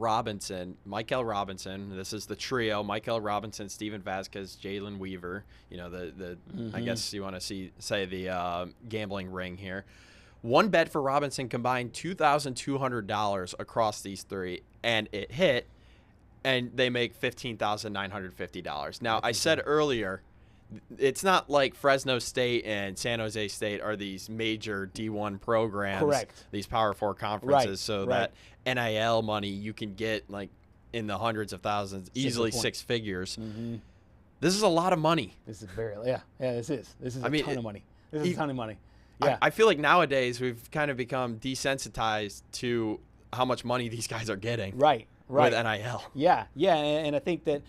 Michael Robinson, this is the trio, Michael Robinson, Steven Vasquez, Jalen Weaver, I guess you want to say the gambling ring here. One bet for Robinson combined $2,200 across these three, and it hit, and they make $15,950. Now, I said earlier, it's not like Fresno State and San Jose State are these major D1 programs, correct, these Power 4 conferences, that NIL money you can get like in the hundreds of thousands, easily six figures. This is a lot of money. This is this is a ton of money. This is a ton of money. Yeah. I feel like nowadays we've kind of become desensitized to how much money these guys are getting. Right. With NIL. Yeah, and I think that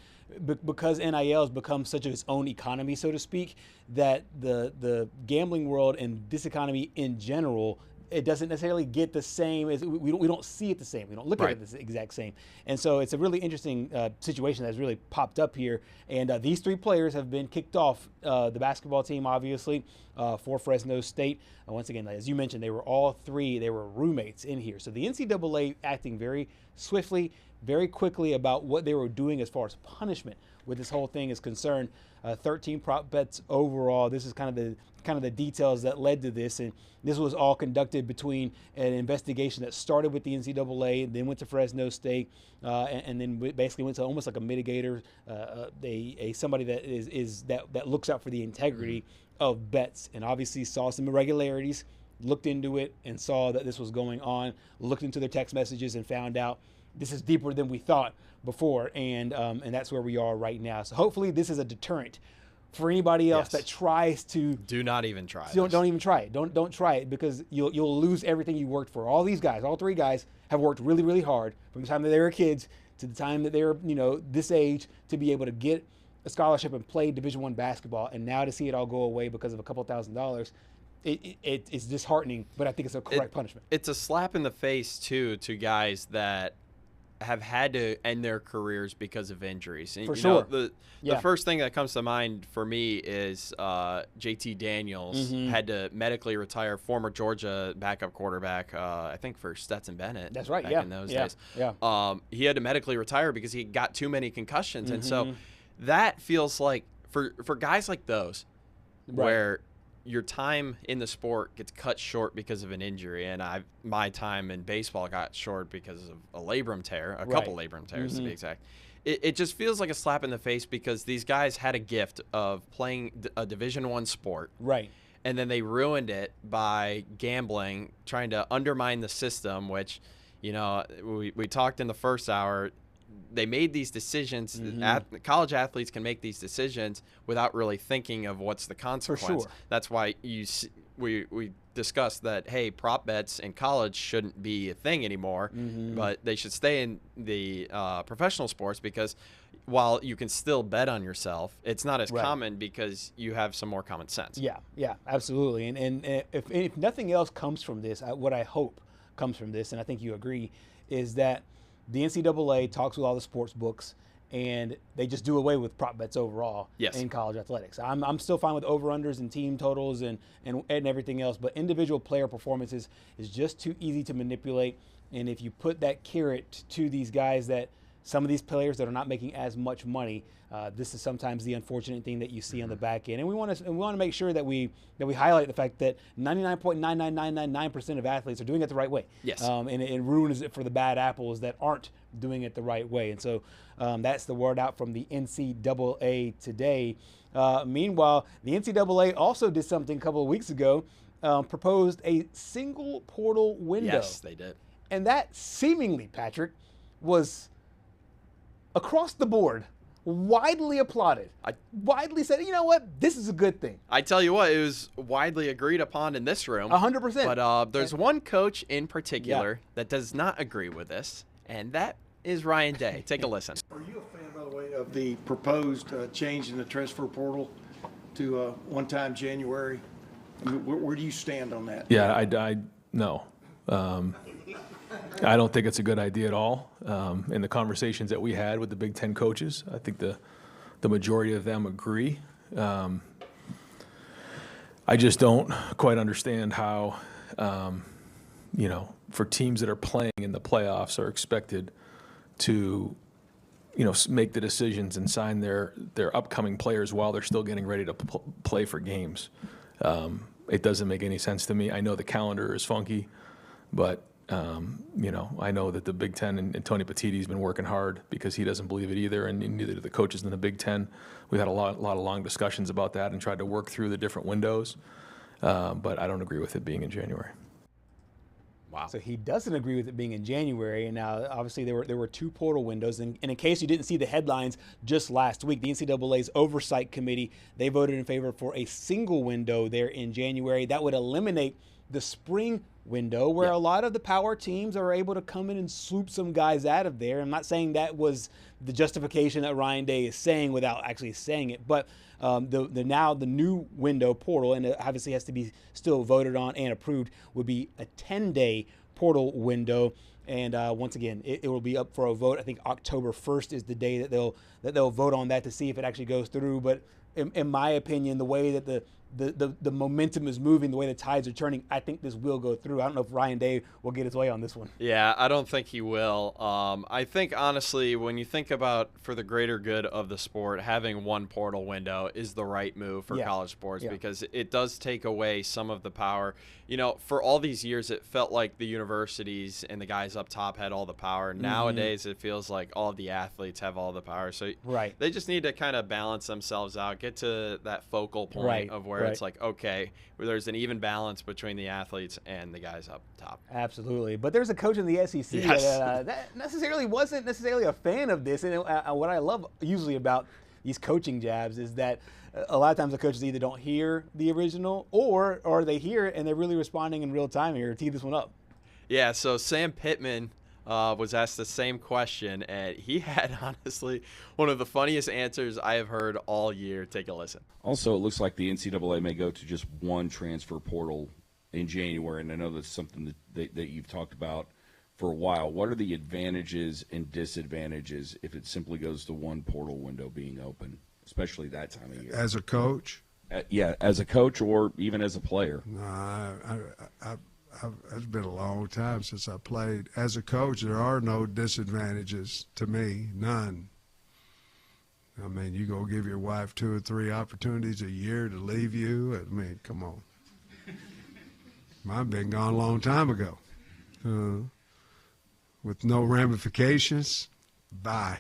because NIL has become such its own economy, so to speak, that the gambling world and this economy in general, it doesn't necessarily get the same as we don't see it the same. We don't look at it the exact same. And so it's a really interesting situation that's really popped up here. And these three players have been kicked off the basketball team, obviously, for Fresno State. Once again, as you mentioned, they were roommates in here. So the NCAA acting very swiftly, very quickly about what they were doing as far as punishment with this whole thing is concerned. 13 prop bets overall. This is kind of the details that led to this, and this was all conducted between an investigation that started with the NCAA, then went to Fresno State, and then basically went to almost like a mitigator, somebody that looks out for the integrity of bets, and obviously saw some irregularities, looked into it, and saw that this was going on, looked into their text messages and found out this is deeper than we thought before, and that's where we are right now. So hopefully this is a deterrent for anybody else that tries to. Do not even try. Don't even try it. Don't try it, because you'll lose everything you worked for. All these guys, all three guys, have worked really, really hard from the time that they were kids to the time that they're this age to be able to get a scholarship and play Division I basketball, and now to see it all go away because of a couple $1,000s. It's disheartening, but I think it's a correct punishment. It's a slap in the face too to guys that have had to end their careers because of injuries. And, for sure. The first thing that comes to mind for me is JT Daniels had to medically retire, former Georgia backup quarterback, I think for Stetson Bennett. That's right, back in those days. Yeah. He had to medically retire because he got too many concussions. And so that feels like, for guys like those, where your time in the sport gets cut short because of an injury, and my time in baseball got short because of a labrum tear, a couple labrum tears to be exact. It just feels like a slap in the face, because these guys had a gift of playing a Division I sport, and then they ruined it by gambling, trying to undermine the system, which, we talked in the first hour. They made these decisions. College athletes can make these decisions without really thinking of what's the consequence. For sure. That's why we discussed that, hey, prop bets in college shouldn't be a thing anymore, but they should stay in the professional sports, because while you can still bet on yourself, it's not as common because you have some more common sense. Yeah, absolutely. And if nothing else comes from this, what I hope comes from this, and I think you agree, is that the NCAA talks with all the sports books, and they just do away with prop bets overall in college athletics. I'm still fine with over-unders and team totals and everything else, but individual player performances is just too easy to manipulate. And if you put that carrot to these guys that some of these players that are not making as much money, this is sometimes the unfortunate thing that you see on the back end. And we want to make sure that we highlight the fact that 99.99999% of athletes are doing it the right way. Yes. And it ruins it for the bad apples that aren't doing it the right way. And so that's the word out from the NCAA today. Meanwhile, the NCAA also did something a couple of weeks ago, proposed a single portal window. Yes, they did. And that seemingly, Patrick, was across the board widely applauded. Widely said, you know what, this is a good thing. I tell you what, it was widely agreed upon in this room. 100%. But there's one coach in particular that does not agree with this, and that is Ryan Day. Take a listen. Are you a fan, by the way, of the proposed change in the transfer portal to one-time January? I mean, where do you stand on that? Yeah, I no. I don't think it's a good idea at all. In the conversations that we had with the Big Ten coaches, I think the majority of them agree. I just don't quite understand how, for teams that are playing in the playoffs are expected to, make the decisions and sign their upcoming players while they're still getting ready to play for games. It doesn't make any sense to me. I know the calendar is funky, but I know that the Big Ten and Tony Petitti's been working hard because he doesn't believe it either, and neither do the coaches in the Big Ten. We've had a lot of long discussions about that and tried to work through the different windows, but I don't agree with it being in January. Wow. So he doesn't agree with it being in January. And now, obviously, there were two portal windows. And in case you didn't see the headlines just last week, the NCAA's Oversight Committee, they voted in favor for a single window there in January. That would eliminate the spring window where a lot of the power teams are able to come in and swoop some guys out of there. I'm not saying that was the justification that Ryan Day is saying without actually saying it, but the new window portal, and it obviously has to be still voted on and approved, would be a 10-day portal window. And once again, it will be up for a vote. I think October 1st is the day that they'll vote on that to see if it actually goes through. But in my opinion, the way that the momentum is moving, the way the tides are turning, I think this will go through. I don't know if Ryan Day will get his way on this one. Yeah, I don't think he will. I think, honestly, when you think about for the greater good of the sport, having one portal window is the right move for college sports because it does take away some of the power. For all these years, it felt like the universities and the guys up top had all the power. Nowadays, it feels like all of the athletes have all the power. So they just need to kind of balance themselves out, get to that focal point of where it's like, okay, where there's an even balance between the athletes and the guys up top. Absolutely. But there's a coach in the SEC that necessarily wasn't necessarily a fan of this. And what I love usually about these coaching jabs is that a lot of times the coaches either don't hear the original or they hear it and they're really responding in real time here. Tee this one up. Yeah, so Sam Pittman was asked the same question, and he had, honestly, one of the funniest answers I have heard all year. Take a listen. Also, it looks like the NCAA may go to just one transfer portal in January, and I know that's something that you've talked about for a while. What are the advantages and disadvantages if it simply goes to one portal window being open, especially that time of year? As a coach? As a coach or even as a player. It's been a long time since I played. As a coach, there are no disadvantages to me, none. I mean, you go give your wife 2 or 3 opportunities a year to leave you. I mean, come on. Mine been gone a long time ago. With no ramifications, bye,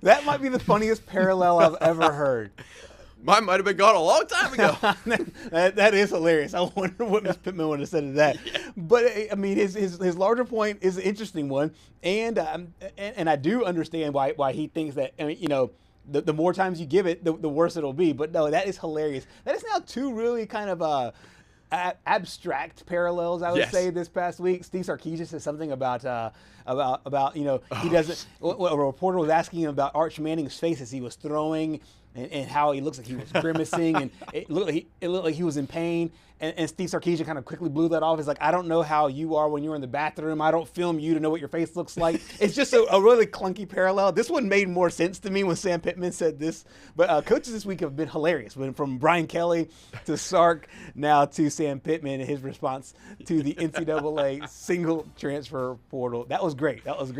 That might be the funniest parallel I've ever heard. Mine might have been gone a long time ago. that is hilarious. I wonder what Ms. Pittman would have said to that. Yeah. But I mean, his larger point is an interesting one, and I do understand why he thinks that. I mean, the more times you give it, the worse it'll be. But no, that is hilarious. That is now 2 really kind of abstract parallels, I would say, this past week. Steve Sarkisian said something about he doesn't. A reporter was asking him about Arch Manning's face as he was throwing. And how he looks like he was grimacing, and it looked like he was in pain. And Steve Sarkisian kind of quickly blew that off. He's like, I don't know how you are when you're in the bathroom. I don't film you to know what your face looks like. It's just a really clunky parallel. This one made more sense to me when Sam Pittman said this. But coaches this week have been hilarious. From Brian Kelly to Sark, now to Sam Pittman and his response to the NCAA single transfer portal. That was great. That was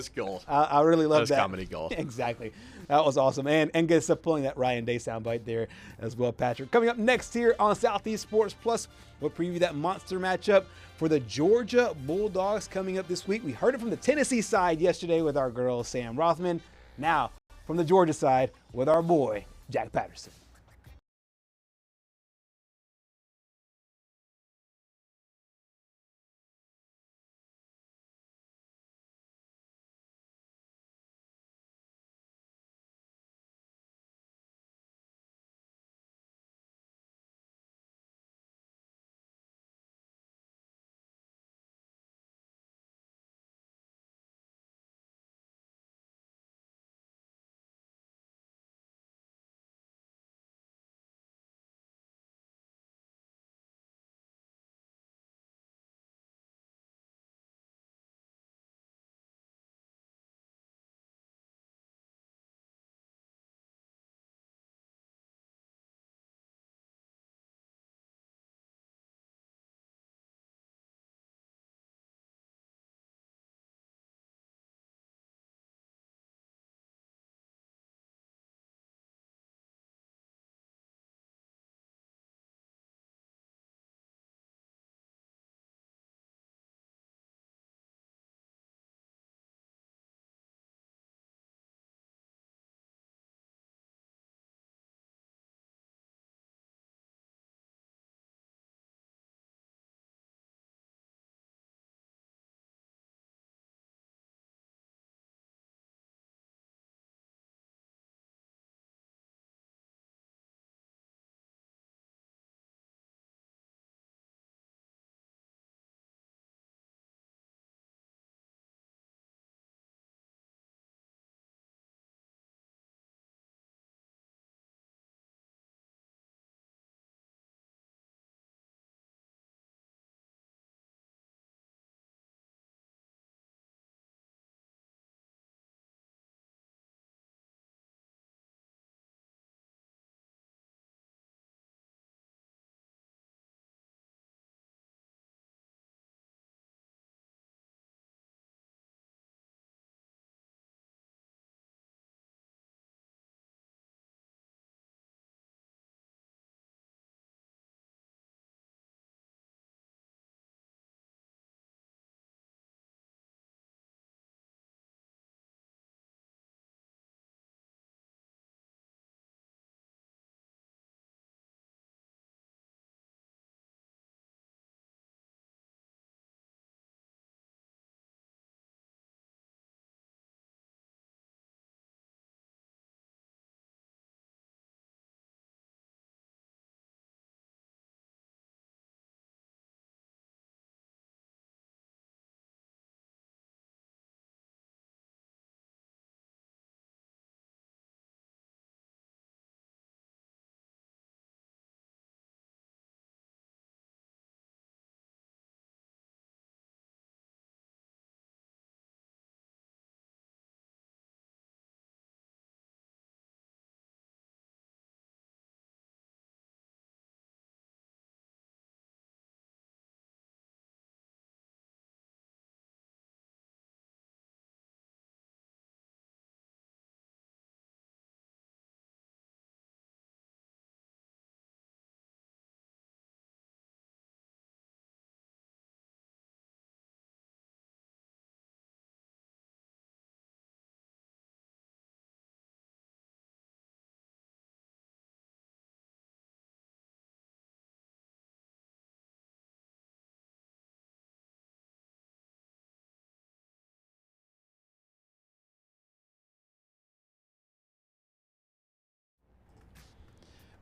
gold. I really loved that. That was comedy gold. Exactly. That was awesome. And good stuff pulling that Ryan Day soundbite there as well, Patrick. Coming up next here on Southeast Sports Plus, we'll preview that monster matchup for the Georgia Bulldogs coming up this week. We heard it from the Tennessee side yesterday with our girl, Sam Rothman. Now, from the Georgia side with our boy, Jack Patterson.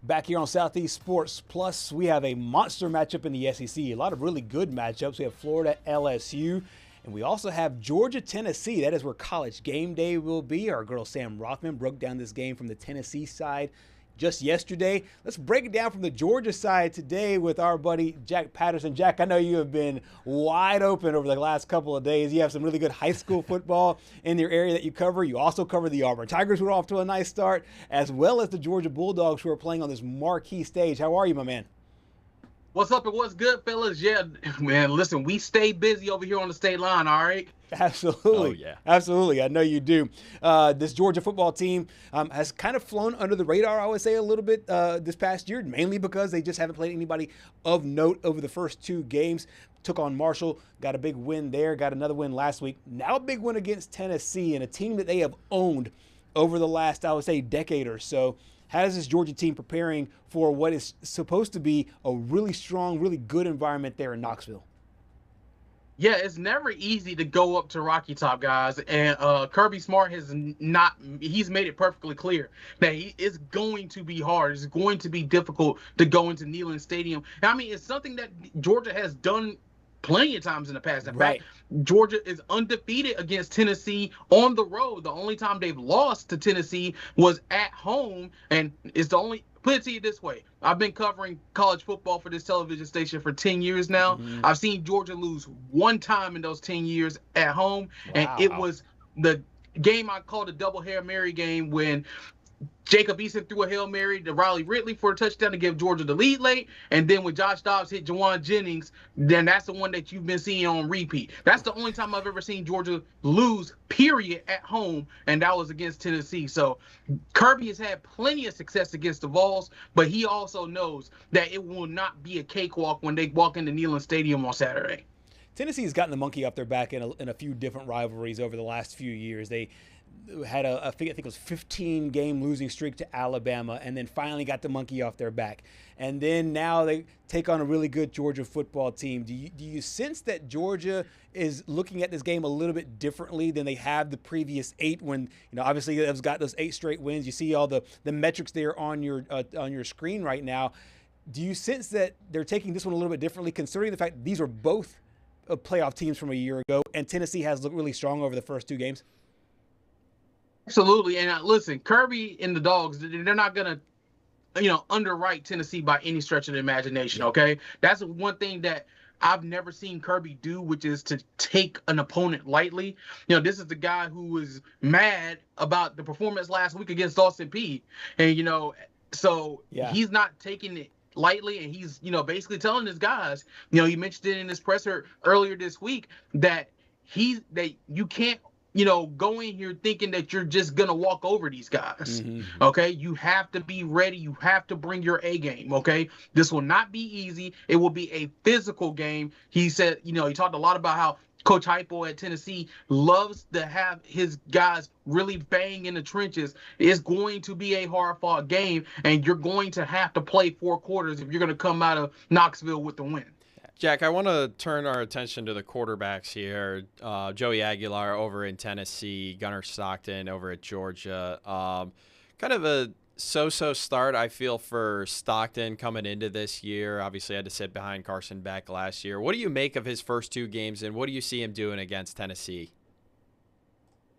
Back here on Southeast Sports Plus, we have a monster matchup in the SEC. A lot of really good matchups. We have Florida, LSU, and we also have Georgia, Tennessee. That is where College Game Day will be. Our girl Sam Rothman broke down this game from the Tennessee side just yesterday. Let's break it down from the Georgia side today with our buddy Jack Patterson. Jack, I know you have been wide open over the last couple of days. You have some really good high school football in your area that you cover. You also cover the Auburn Tigers, who are off to a nice start, as well as the Georgia Bulldogs, who are playing on this marquee stage. How are you, my man? What's up and what's good, fellas? Yeah, man, listen, we stay busy over here on the state line, all right? Absolutely. Oh, yeah. Absolutely. I know you do. This Georgia football team has kind of flown under the radar, I would say, a little bit this past year, mainly because they just haven't played anybody of note over the first 2 games. Took on Marshall, got a big win there, got another win last week. Now a big win against Tennessee, and a team that they have owned over the last, I would say, decade or so. How is this Georgia team preparing for what is supposed to be a really strong, really good environment there in Knoxville? Yeah, it's never easy to go up to Rocky Top, guys. And Kirby Smart he's made it perfectly clear that it's going to be hard. It's going to be difficult to go into Neyland Stadium. I mean, it's something that Georgia has done plenty of times in the past. In fact, Georgia is undefeated against Tennessee on the road. The only time they've lost to Tennessee was at home, and it's the only. Put it to you this way. I've been covering college football for this television station for 10 years now. Mm-hmm. I've seen Georgia lose 1 time in those 10 years at home, and it was the game I called a double Hail Mary game when Jacob Eason threw a Hail Mary to Riley Ridley for a touchdown to give Georgia the lead late. And then when Josh Dobbs hit Jawan Jennings, then that's the one that you've been seeing on repeat. That's the only time I've ever seen Georgia lose, period, at home, and that was against Tennessee. So Kirby has had plenty of success against the Vols, but he also knows that it will not be a cakewalk when they walk into Neyland Stadium on Saturday. Tennessee has gotten the monkey off their back in a few different rivalries over the last few years. They had I think it was 15-game losing streak to Alabama, and then finally got the monkey off their back. And then now they take on a really good Georgia football team. Do you sense that Georgia is looking at this game a little bit differently than they have the previous 8? When obviously they've got those 8 straight wins. You see all the metrics there on your screen right now. Do you sense that they're taking this one a little bit differently, considering the fact that these are both playoff teams from a year ago, and Tennessee has looked really strong over the first 2 games? Absolutely. And listen, Kirby and the Dogs, they're not going to, underwrite Tennessee by any stretch of the imagination, okay? That's one thing that I've never seen Kirby do, which is to take an opponent lightly. This is the guy who was mad about the performance last week against Austin Peay. And, he's not taking it lightly, and he's, basically telling his guys, he mentioned it in his presser earlier this week, that you can't, go in here thinking that you're just going to walk over these guys. Mm-hmm. Okay. You have to be ready. You have to bring your A game. Okay. This will not be easy. It will be a physical game. He said, he talked a lot about how Coach Heupel at Tennessee loves to have his guys really bang in the trenches. It's going to be a hard-fought game, and you're going to have to play 4 quarters if you're going to come out of Knoxville with the win. Jack, I want to turn our attention to the quarterbacks here. Joey Aguilar over in Tennessee, Gunnar Stockton over at Georgia. Kind of a so-so start, I feel, for Stockton coming into this year. Obviously had to sit behind Carson Beck last year. What do you make of his first 2 games, and what do you see him doing against Tennessee?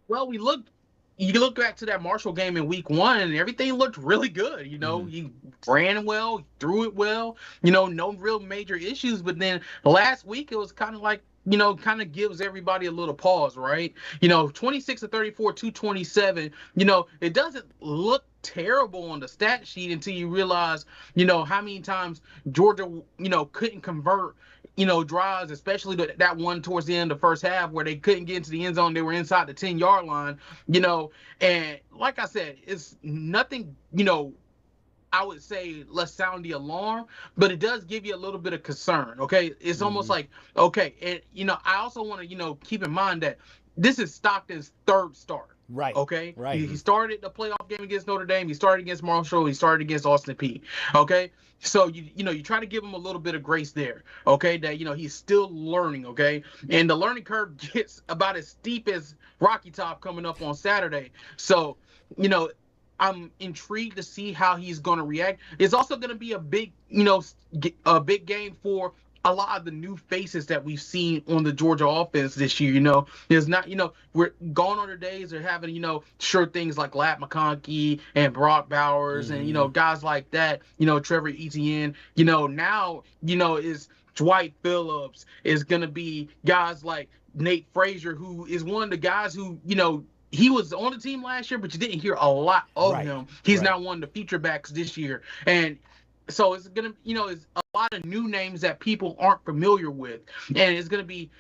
Well, you look back to that Marshall game in week 1, and everything looked really good. He ran well, threw it well, no real major issues. But then last week, it was kind of like, kind of gives everybody a little pause, right? 26 of 34, 227, it doesn't look terrible on the stat sheet until you realize, how many times Georgia, couldn't convert, drives, especially that one towards the end of the first half where they couldn't get into the end zone. They were inside the 10-yard line, and like I said, it's nothing, I would say let's sound the alarm, but it does give you a little bit of concern, okay? It's almost like, okay, and, I also want to, keep in mind that this is Stockton's 3rd start. Right. Okay. Right. He started the playoff game against Notre Dame. He started against Marshall. He started against Austin Peay. Okay. So you try to give him a little bit of grace there. Okay. That he's still learning. Okay. And the learning curve gets about as steep as Rocky Top coming up on Saturday. So I'm intrigued to see how he's going to react. It's also going to be a big, a big game for a lot of the new faces that we've seen on the Georgia offense this year. There's not, we're gone on their days of having, sure things like Lat McConkey and Brock Bowers and, guys like that, Trevor Etienne, now, is Dwight Phillips, is going to be guys like Nate Frazier, who is one of the guys who, he was on the team last year, but you didn't hear a lot of him. He's now one of the feature backs this year. And so it's going to, it's a lot of new names that people aren't familiar with. And it's going to be,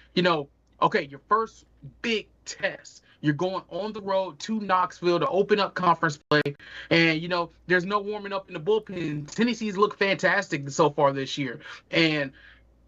okay, your first big test. You're going on the road to Knoxville to open up conference play. And, there's no warming up in the bullpen. Tennessee's looked fantastic so far this year. And,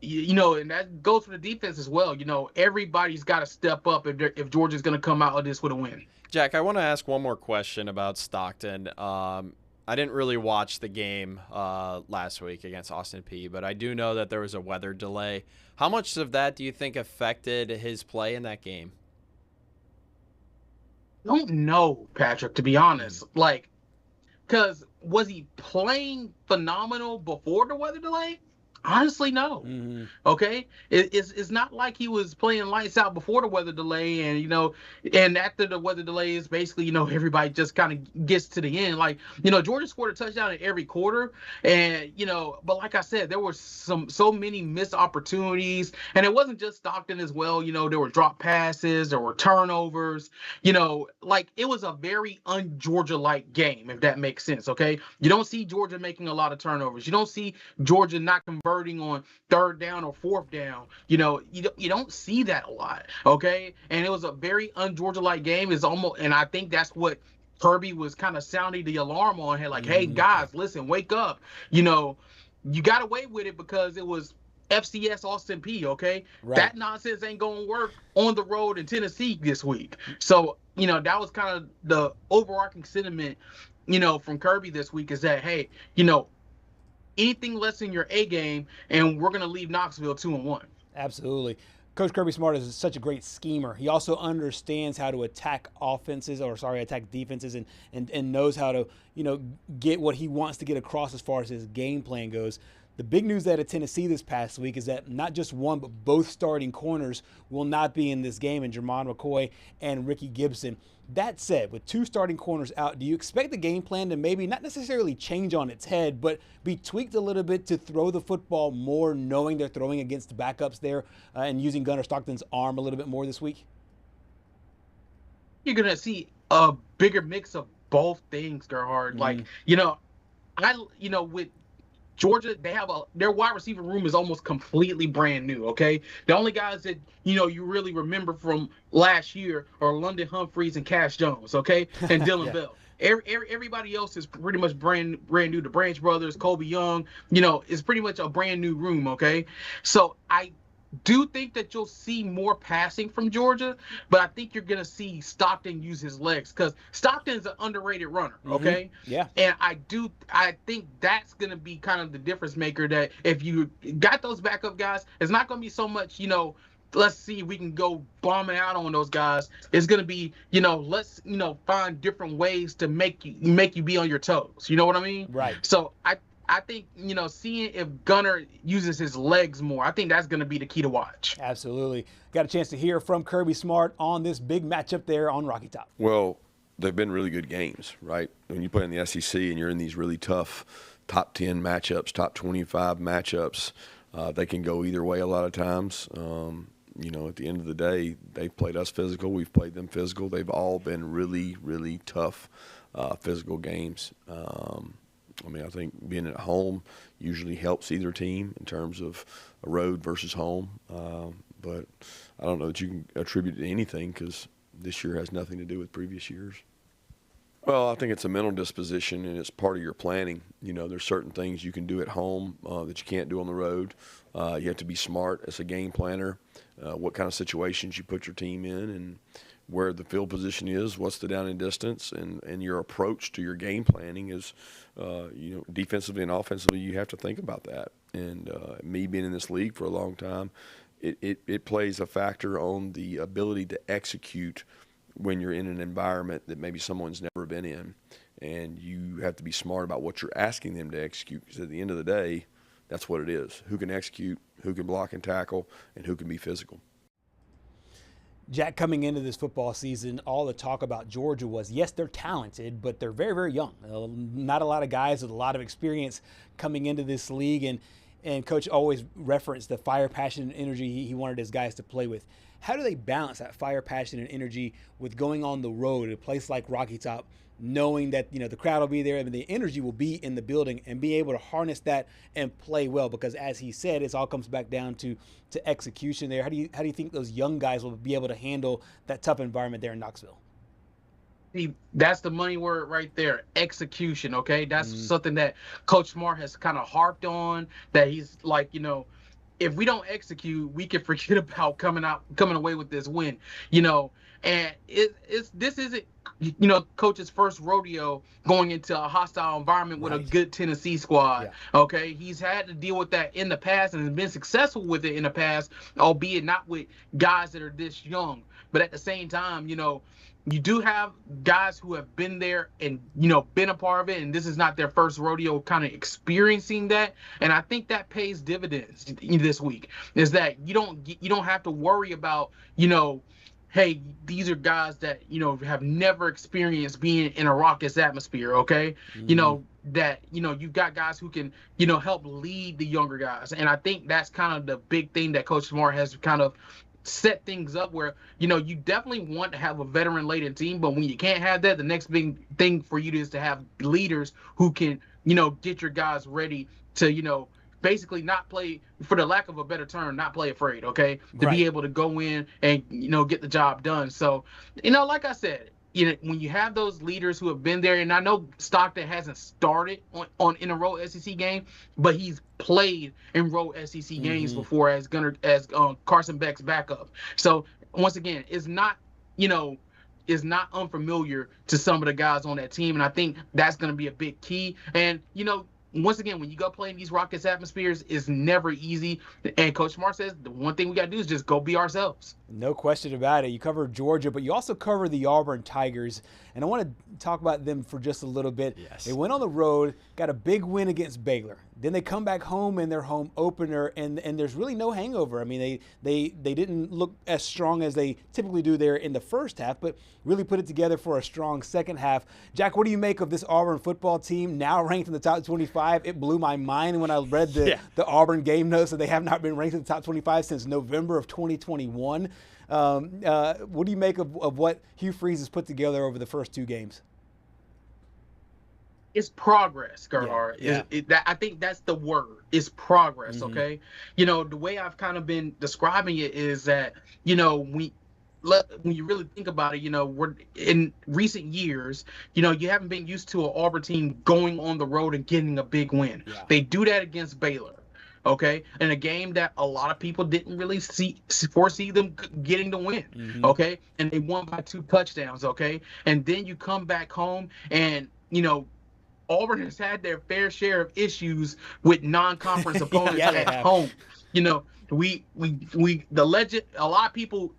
and that goes for the defense as well. Everybody's got to step up if Georgia's going to come out of this with a win. Jack, I want to ask one more question about Stockton. I didn't really watch the game last week against Austin Peay, but I do know that there was a weather delay. How much of that do you think affected his play in that game? I don't know, Patrick, to be honest. Because was he playing phenomenal before the weather delay? Honestly, no. Okay, it's not like he was playing lights out before the weather delay, and and after the weather delay is basically everybody just kind of gets to the end. Georgia scored a touchdown in every quarter, and but like I said, there were so many missed opportunities, and it wasn't just Stockton as well. There were drop passes, there were turnovers. It was a very un-Georgia-like game, if that makes sense. Okay, you don't see Georgia making a lot of turnovers. You don't see Georgia not converting on third down or fourth down. You don't see that a lot. Okay, and it was a very un-Georgia-like game. And I think that's what Kirby was kind of sounding the alarm on. Hey guys, listen, wake up. You got away with it because it was FCS Austin Peay. Okay, that nonsense ain't gonna work on the road in Tennessee this week. So that was kind of the overarching sentiment from Kirby this week, is that hey, anything less than your A game, and we're going to leave Knoxville 2-1. Absolutely. Coach Kirby Smart is such a great schemer. He also understands how to attack defenses and knows how to, get what he wants to get across as far as his game plan goes. The big news out of Tennessee this past week is that not just one, but both starting corners will not be in this game, in Jermon McCoy and Ricky Gibson. That said, with two starting corners out, do you expect the game plan to maybe not necessarily change on its head, but be tweaked a little bit to throw the football more, knowing they're throwing against backups there and using Gunnar Stockton's arm a little bit more this week? You're going to see a bigger mix of both things, Gerhard. With Georgia, they have their wide receiver room is almost completely brand new. Okay, the only guys that you really remember from last year are London Humphreys and Cash Jones. Okay, and Dylan Bell. Everybody else is pretty much brand new. The Branch brothers, Kobe Young, is pretty much a brand new room. Okay, so I do think that you'll see more passing from Georgia, but I think you're going to see Stockton use his legs, because Stockton's an underrated runner, okay? Yeah. And I think that's going to be kind of the difference maker, that if you got those backup guys, it's not going to be so much, let's see if we can go bombing out on those guys. It's going to be, let's, find different ways to make you be on your toes. You know what I mean? Right. So I think, seeing if Gunnar uses his legs more, I think that's going to be the key to watch. Absolutely. Got a chance to hear from Kirby Smart on this big matchup there on Rocky Top. Well, they've been really good games, right? When you play in the SEC and you're in these really tough top 10 matchups, top 25 matchups, they can go either way a lot of times. At the end of the day, they've played us physical. We've played them physical. They've all been really, really tough physical games. I think being at home usually helps either team in terms of a road versus home. But I don't know that you can attribute it to anything, because this year has nothing to do with previous years. Well, I think it's a mental disposition, and it's part of your planning. There's certain things you can do at home that you can't do on the road. You have to be smart as a game planner, what kind of situations you put your team in, and where the field position is, what's the down and distance, and your approach to your game planning is, defensively and offensively, you have to think about that. And me being in this league for a long time, it plays a factor on the ability to execute when you're in an environment that maybe someone's never been in. And you have to be smart about what you're asking them to execute, because at the end of the day, that's what it is. Who can execute, who can block and tackle, and who can be physical. Jack, coming into this football season, all the talk about Georgia was, yes, they're talented, but they're very, very young. Not a lot of guys with a lot of experience coming into this league. And Coach always referenced the fire, passion, and energy he wanted his guys to play with. How do they balance that fire, passion, and energy with going on the road at a place like Rocky Top, knowing that the crowd will be there and the energy will be in the building, and be able to harness that and play well? Because as he said, it all comes back down to execution there. How do you think those young guys will be able to handle that tough environment there in Knoxville? See, that's the money word right there, execution, okay? That's something that Coach Smart has kind of harped on, that he's like, if we don't execute, we can forget about coming away with this win, and this isn't, Coach's first rodeo going into a hostile environment with a good Tennessee squad, okay? He's had to deal with that in the past and has been successful with it in the past, albeit not with guys that are this young. But at the same time, you do have guys who have been there and, been a part of it, and this is not their first rodeo kind of experiencing that. And I think that pays dividends this week, is that you don't have to worry about, hey, these are guys that, have never experienced being in a raucous atmosphere, okay? That, you've got guys who can, help lead the younger guys. And I think that's kind of the big thing that Coach Smart has kind of set things up where, you definitely want to have a veteran-laden team, but when you can't have that, the next big thing for you is to have leaders who can, get your guys ready to, basically not play, for the lack of a better term, not play afraid, okay? To be able to go in and, get the job done. So, like I said, when you have those leaders who have been there, and I know Stockton hasn't started in a road SEC game, but he's played in road SEC games before as Carson Beck's backup. So once again, it's not unfamiliar to some of the guys on that team, and I think that's going to be a big key. And once again, when you go play in these raucous atmospheres, it's never easy. And Coach Smart says the one thing we got to do is just go be ourselves. No question about it. You covered Georgia, but you also cover the Auburn Tigers. And I want to talk about them for just a little bit. Yes. They went on the road, got a big win against Baylor. Then they come back home in their home opener, and there's really no hangover. I mean, they didn't look as strong as they typically do there in the first half, but really put it together for a strong second half. Jack, what do you make of this Auburn football team now ranked in the top 25? It blew my mind when I read the Auburn game notes that they have not been ranked in the top 25 since November of 2021. What do you make of what Hugh Freeze has put together over the first two games? It's progress, Gerhard. Yeah. I think that's the word. It's progress, okay? The way I've kind of been describing it is that, when you really think about it, we're in recent years, you haven't been used to an Auburn team going on the road and getting a big win. Yeah. They do that against Baylor. Okay, in a game that a lot of people didn't really foresee them getting the win. Okay, and they won by 2 touchdowns. Okay, and then you come back home and Auburn has had their fair share of issues with non-conference opponents at home. The legend, a lot of people,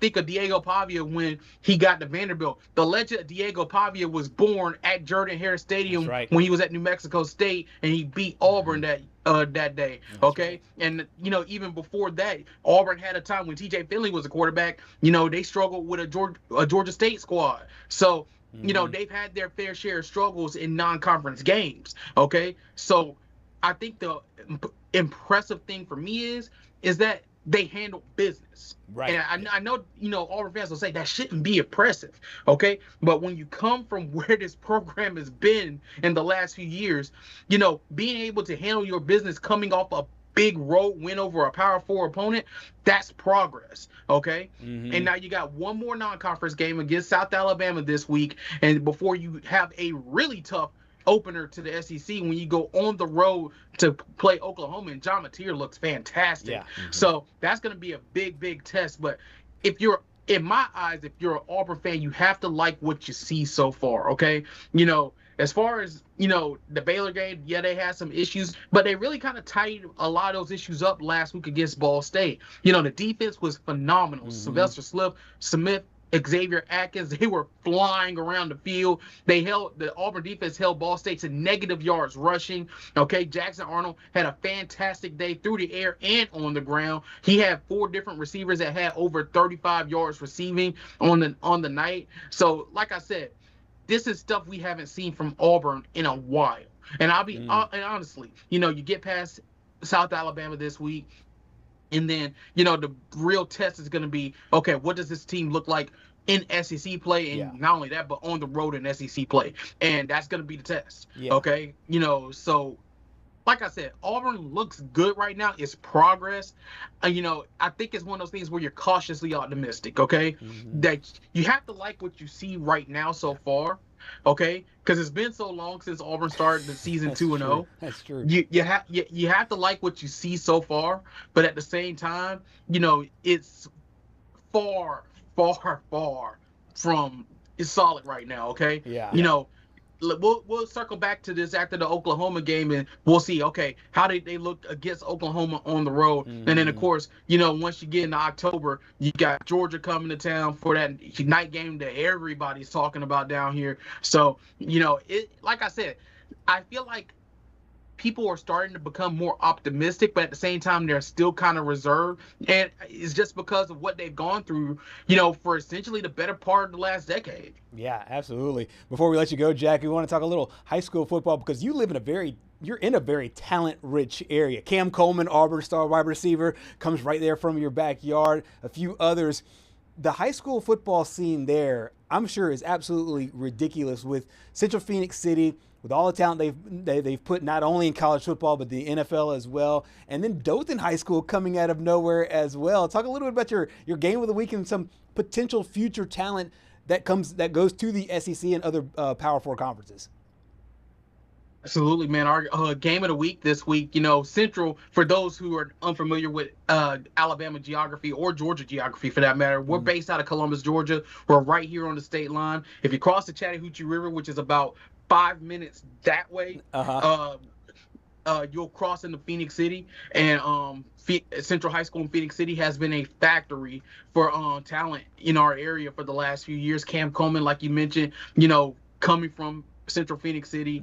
think of Diego Pavia when he got to Vanderbilt. The legend of Diego Pavia was born at Jordan-Hare Stadium when he was at New Mexico State, and he beat Auburn that day. Okay. And, even before that, Auburn had a time when TJ Finley was a quarterback, they struggled with a Georgia State squad. So, they've had their fair share of struggles in non-conference games. Okay. So I think the impressive thing for me is that they handle business. Right. And I know, Auburn fans will say that shouldn't be impressive. Okay. But when you come from where this program has been in the last few years, being able to handle your business coming off a big road win over a Power 4 opponent, that's progress. Okay. And now you got one more non-conference game against South Alabama this week. And before you have a really tough opener to the SEC when you go on the road to play Oklahoma, and John Mateer looks fantastic. Yeah. So that's going to be a big, big test. But in my eyes, if you're an Auburn fan, you have to like what you see so far. Okay. As far as, the Baylor game, they had some issues, but they really kind of tied a lot of those issues up last week against Ball State. The defense was phenomenal. Sylvester Smith Xavier Atkins. They were flying around the field. The Auburn defense held Ball State to negative yards rushing. Okay, Jackson Arnold had a fantastic day through the air and on the ground. He had 4 different receivers that had over 35 yards receiving on the night. So, like I said, this is stuff we haven't seen from Auburn in a while. And and honestly, you get past South Alabama this week, and then, the real test is going to be, okay, what does this team look like in SEC play? And not only that, but on the road in SEC play. And that's going to be the test. Yeah. Okay. So like I said, Auburn looks good right now. It's progress. I think it's one of those things where you're cautiously optimistic. Okay. Mm-hmm. That you have to like what you see right now so far. Okay, because it's been so long since Auburn started the season 2-0. That's true. You have to like what you see so far, but at the same time, it's far from it's solid right now. Okay. Yeah. We'll circle back to this after the Oklahoma game, and we'll see, okay, how did they look against Oklahoma on the road? Mm-hmm. And then, of course, once you get into October, you got Georgia coming to town for that night game that everybody's talking about down here. So, like I said, I feel like people are starting to become more optimistic, but at the same time, they're still kind of reserved. And it's just because of what they've gone through, for essentially the better part of the last decade. Yeah, absolutely. Before we let you go, Jack, we want to talk a little high school football because you're in a very talent-rich area. Cam Coleman, Auburn star wide receiver, comes right there from your backyard. A few others. The high school football scene there, I'm sure, is absolutely ridiculous with Central Phoenix City, with all the talent they've put not only in college football but the NFL as well, and then Dothan High School coming out of nowhere as well. Talk a little bit about your game of the week and some potential future talent that goes to the SEC and other Power 4 conferences. Absolutely, man. Our game of the week this week, Central, for those who are unfamiliar with Alabama geography or Georgia geography for that matter, we're based out of Columbus, Georgia. We're right here on the state line. If you cross the Chattahoochee River, which is about 5 minutes that way, you'll cross into Phoenix City. And Central High School in Phoenix City has been a factory for talent in our area for the last few years. Cam Coleman, like you mentioned, coming from Central Phoenix City,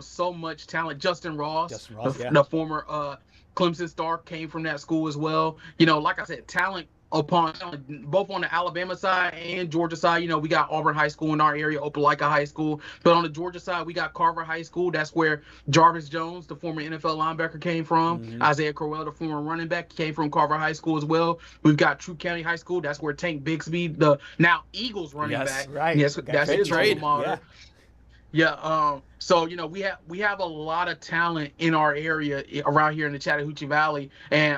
so much talent. Justin Ross, the former Clemson star, came from that school as well. Like I said, talent upon both on the Alabama side and Georgia side. We got Auburn High School in our area, Opelika High School. But on the Georgia side, we got Carver High School. That's where Jarvis Jones, the former NFL linebacker, came from. Mm-hmm. Isaiah Crowell, the former running back, came from Carver High School as well. We've got True County High School. That's where Tank Bixby, the now Eagles running back. Right. Yes, that's his trade. Yeah. So we have a lot of talent in our area around here in the Chattahoochee Valley, and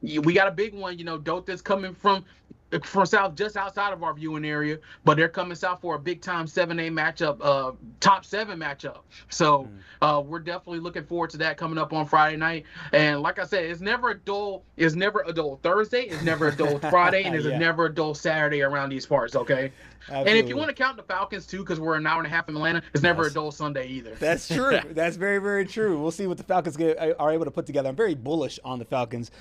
we got a big one. Dothan's coming from south, just outside of our viewing area, but they're coming south for a big time 7A matchup, top 7 matchup. So we're definitely looking forward to that coming up on Friday night. And like I said, it's never a dull Thursday, it's never a dull Friday, and it's never a dull Saturday around these parts. Okay. Absolutely. And if you want to count the Falcons too, because we're an hour and a half in Atlanta, it's never a dull Sunday either. That's true. That's very, very true. We'll see what the Falcons are able to put together. I'm very bullish on the Falcons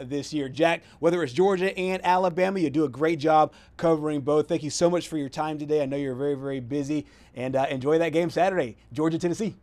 this year. Jack, whether it's Georgia and Alabama, you do a great job covering both. Thank you so much for your time today. I know you're very, very busy, and enjoy that game Saturday, Georgia, Tennessee.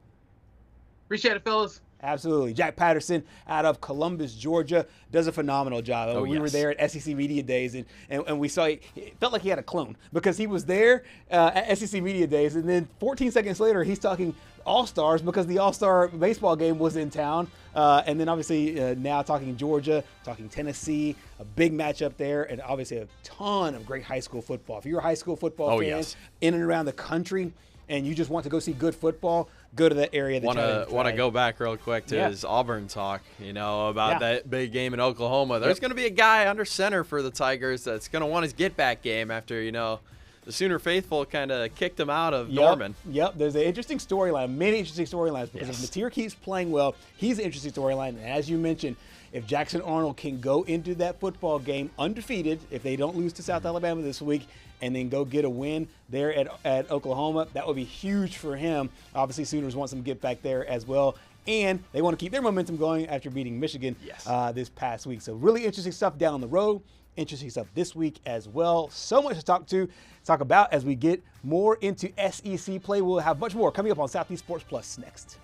Appreciate it, fellas. Absolutely. Jack Patterson out of Columbus, Georgia, does a phenomenal job. We were there at SEC Media Days, and we saw it felt like he had a clone because he was there at SEC Media Days, and then 14 seconds later, he's talking All-Stars because the All-Star baseball game was in town. And then obviously now talking Georgia, talking Tennessee, a big matchup there, and obviously a ton of great high school football. If you're a high school football fan in and around the country and you just want to go see good football, go to that area. Want to go back real quick to his Auburn talk, about that big game in Oklahoma. There's going to be a guy under center for the Tigers that's going to want his get-back game after, the Sooner faithful kind of kicked him out of Norman. Yep, there's an interesting storyline, many interesting storylines, because if Mateer keeps playing well, he's an interesting storyline. And as you mentioned, if Jackson Arnold can go into that football game undefeated, if they don't lose to South Alabama this week, and then go get a win there at Oklahoma, that would be huge for him. Obviously, Sooners want some get back there as well. And they want to keep their momentum going after beating Michigan this past week. So really interesting stuff down the road. interesting stuff this week as well. So much to talk about as we get more into SEC play. We'll have much more coming up on Southeast Sports Plus next.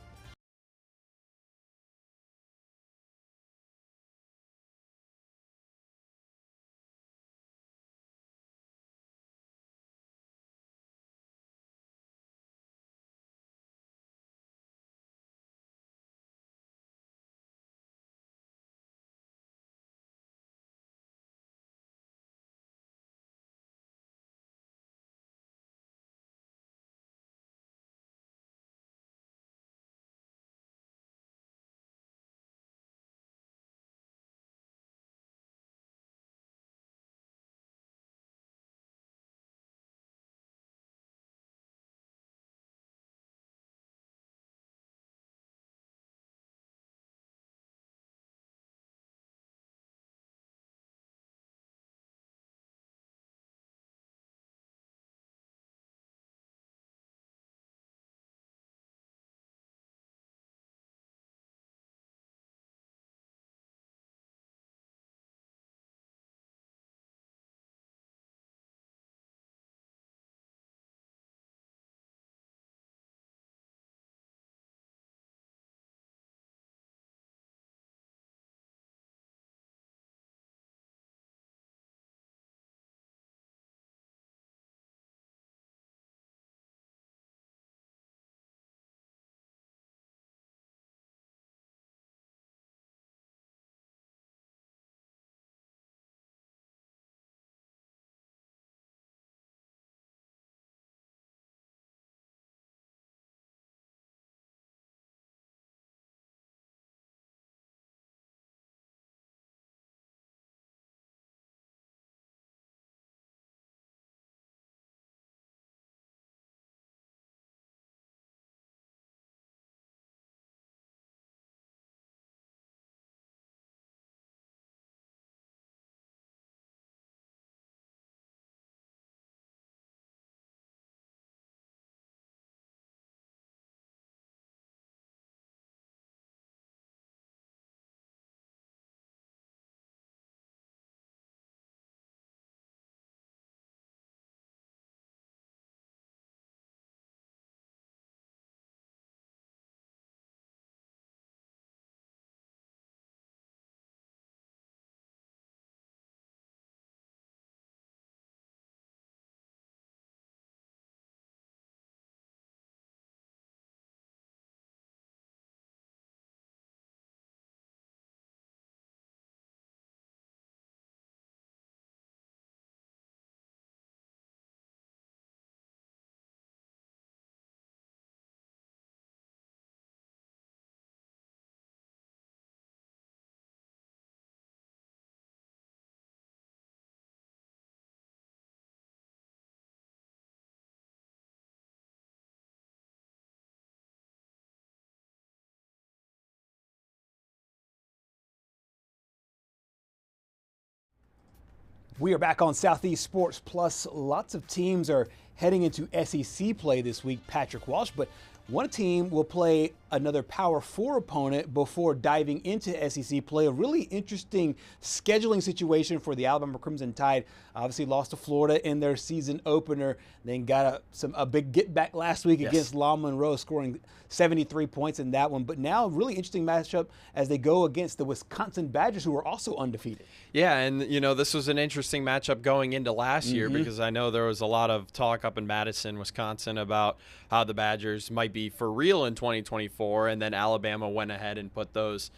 We are back on Southeast Sports Plus. Lots of teams are heading into SEC play this week, Patrick Walsh, but one team will play another Power 4 opponent before diving into SEC play. A really interesting scheduling situation for the Alabama Crimson Tide. Obviously lost to Florida in their season opener, then got a big get back last week against La Monroe, scoring 73 points in that one. But now a really interesting matchup as they go against the Wisconsin Badgers, who are also undefeated. Yeah, and this was an interesting matchup going into last year because I know there was a lot of talk up in Madison, Wisconsin about how the Badgers might be for real in 2024, and then Alabama went ahead and put those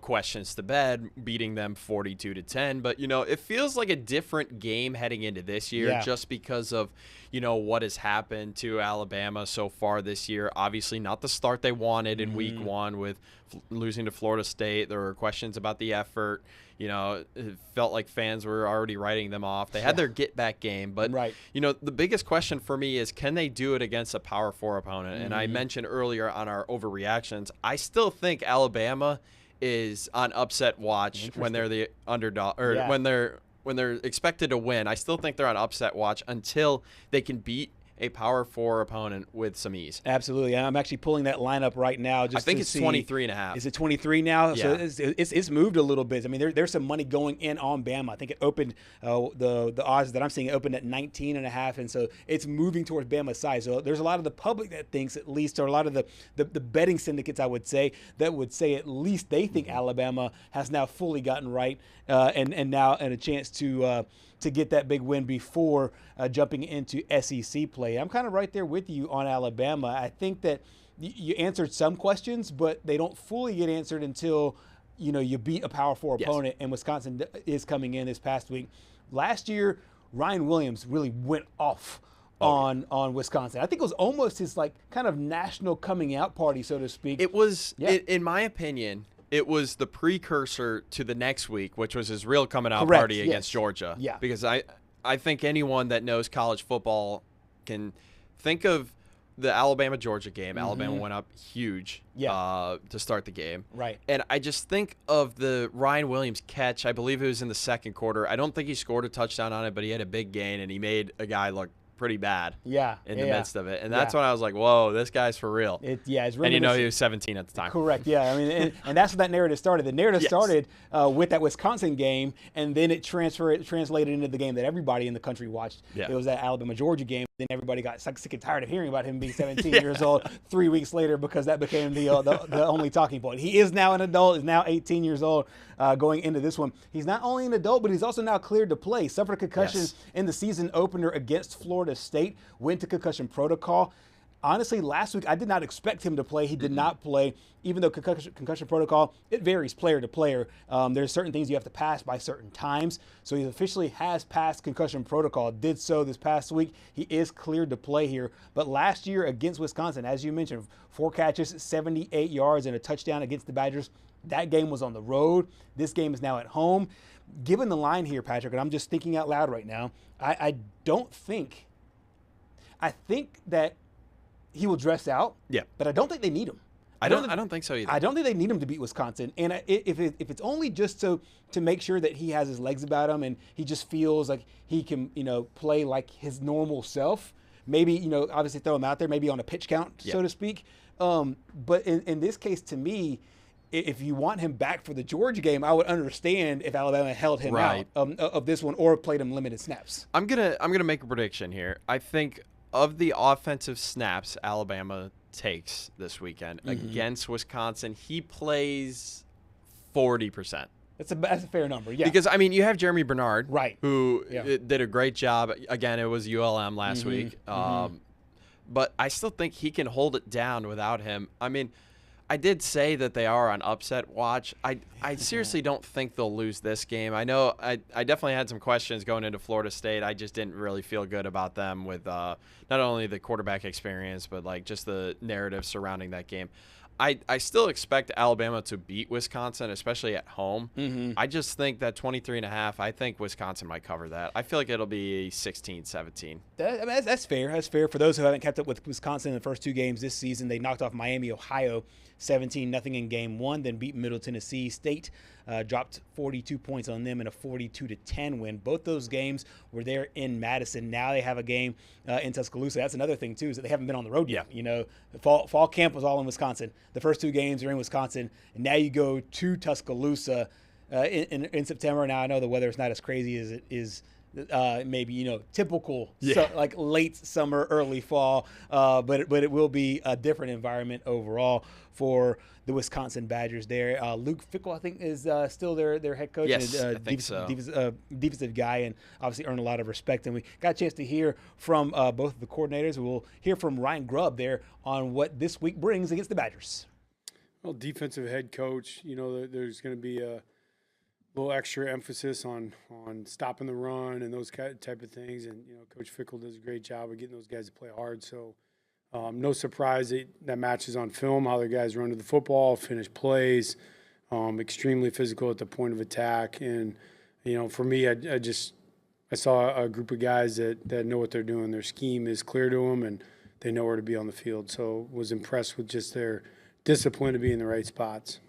questions to bed, beating them 42-10. But it feels like a different game heading into this year just because of what has happened to Alabama so far this year. Obviously not the start they wanted in week one with losing to Florida State. There were questions about the effort. It felt like fans were already writing them off. They had their get-back game. But, the biggest question for me is, can they do it against a Power 4 opponent? And I mentioned earlier on our overreactions, I still think Alabama is on upset watch when they're the underdog or when they're expected to win. I still think they're on upset watch until they can beat a Power 4 opponent with some ease. Absolutely. I'm actually pulling that lineup right now. I think it's 23.5. Is it 23 now? Yeah. So it's moved a little bit. I mean, there's some money going in on Bama. I think it opened, the odds that I'm seeing opened at 19.5, and so it's moving towards Bama's side. So there's a lot of the public that thinks, at least, or a lot of the betting syndicates, I would say, that would say at least they think Alabama has now fully gotten right, and a chance to get that big win before jumping into SEC play. I'm kind of right there with you on Alabama. I think that you answered some questions, but they don't fully get answered until you beat a Power 4 opponent, and Wisconsin is coming in this past week. Last year, Ryan Williams really went off on Wisconsin. I think it was almost his kind of national coming out party, so to speak. It was, in my opinion, it was the precursor to the next week, which was his real coming out party against Georgia. Yeah. Because I think anyone that knows college football can think of the Alabama-Georgia game. Mm-hmm. Alabama went up huge to start the game. Right. And I just think of the Ryan Williams catch. I believe it was in the second quarter. I don't think he scored a touchdown on it, but he had a big gain, and he made a guy look pretty bad in the midst of it. And that's when I was like, whoa, this guy's for real. It's and he was 17 at the time. Correct, yeah. I mean, and that's what that narrative started. The narrative started with that Wisconsin game, and then it translated into the game that everybody in the country watched. Yeah. It was that Alabama-Georgia game. Then everybody got sick and tired of hearing about him being 17 years old 3 weeks later, because that became the only talking point. He is now an adult, is now 18 years old going into this one. He's not only an adult, but he's also now cleared to play. Suffered a concussion in the season opener against Florida State, went to concussion protocol. Honestly, last week I did not expect him to play. He did not play, even though concussion protocol, it varies player to player. There's certain things you have to pass by certain times. So he officially has passed concussion protocol, did so this past week. He is cleared to play here. But last year against Wisconsin, as you mentioned, 4 catches, 78 yards, and a touchdown against the Badgers. That game was on the road. This game is now at home. Given the line here, Patrick, and I'm just thinking out loud right now, I think that he will dress out. Yeah. But I don't think they need him. I don't think so either. I don't think they need him to beat Wisconsin. And if it's only just to make sure that he has his legs about him and he just feels like he can, play like his normal self, maybe, obviously throw him out there, maybe on a pitch count, so to speak. But in this case, to me, if you want him back for the Georgia game, I would understand if Alabama held him out of this one or played him limited snaps. I'm gonna make a prediction here. I think of the offensive snaps Alabama takes this weekend against Wisconsin, he plays 40%. That's a fair number, yeah. Because, you have Jeremy Bernard, right, who did a great job. Again, it was ULM last week. But I still think he can hold it down without him. I did say that they are on upset watch. I seriously don't think they'll lose this game. I know I definitely had some questions going into Florida State. I just didn't really feel good about them with not only the quarterback experience, but just the narrative surrounding that game. I still expect Alabama to beat Wisconsin, especially at home. I just think that 23.5, I think Wisconsin might cover that. I feel like it'll be 16-17. That's fair. That's fair. For those who haven't kept up with Wisconsin in the first 2 games this season, they knocked off Miami, Ohio, 17-0 in game 1, then beat Middle Tennessee State, dropped 42 points on them in a 42-10 win. Both those games were there in Madison. Now they have a game in Tuscaloosa. That's another thing, too, is that they haven't been on the road yet. Fall camp was all in Wisconsin. The first 2 games are in Wisconsin, and now you go to Tuscaloosa in September. Now I know the weather is not as crazy as it is maybe typical like late summer, early fall, but it will be a different environment overall for the Wisconsin Badgers there. Luke Fickell, I think, is still their head coach. Yes, I think so. Defensive guy, and obviously earned a lot of respect. And we got a chance to hear from both of the coordinators. We'll hear from Ryan Grubb there on what this week brings against the Badgers. Well, defensive head coach, there's going to be a little extra emphasis on stopping the run and those type of things. And, Coach Fickell does a great job of getting those guys to play hard. So no surprise that matches on film, how their guys run to the football, finish plays, extremely physical at the point of attack. And, for me, I saw a group of guys that know what they're doing. Their scheme is clear to them, and they know where to be on the field. So was impressed with just their discipline to be in the right spots.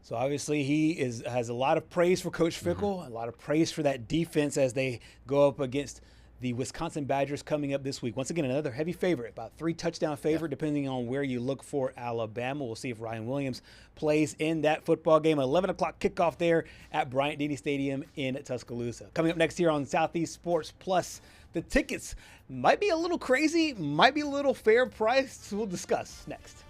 So obviously he has a lot of praise for Coach Fickell, a lot of praise for that defense as they go up against the Wisconsin Badgers coming up this week. Once again, another heavy favorite, about 3-touchdown favorite, depending on where you look for Alabama. We'll see if Ryan Williams plays in that football game. 11 o'clock kickoff there at Bryant-Denny Stadium in Tuscaloosa. Coming up next here on Southeast Sports Plus, the tickets might be a little crazy, might be a little fair priced. We'll discuss next.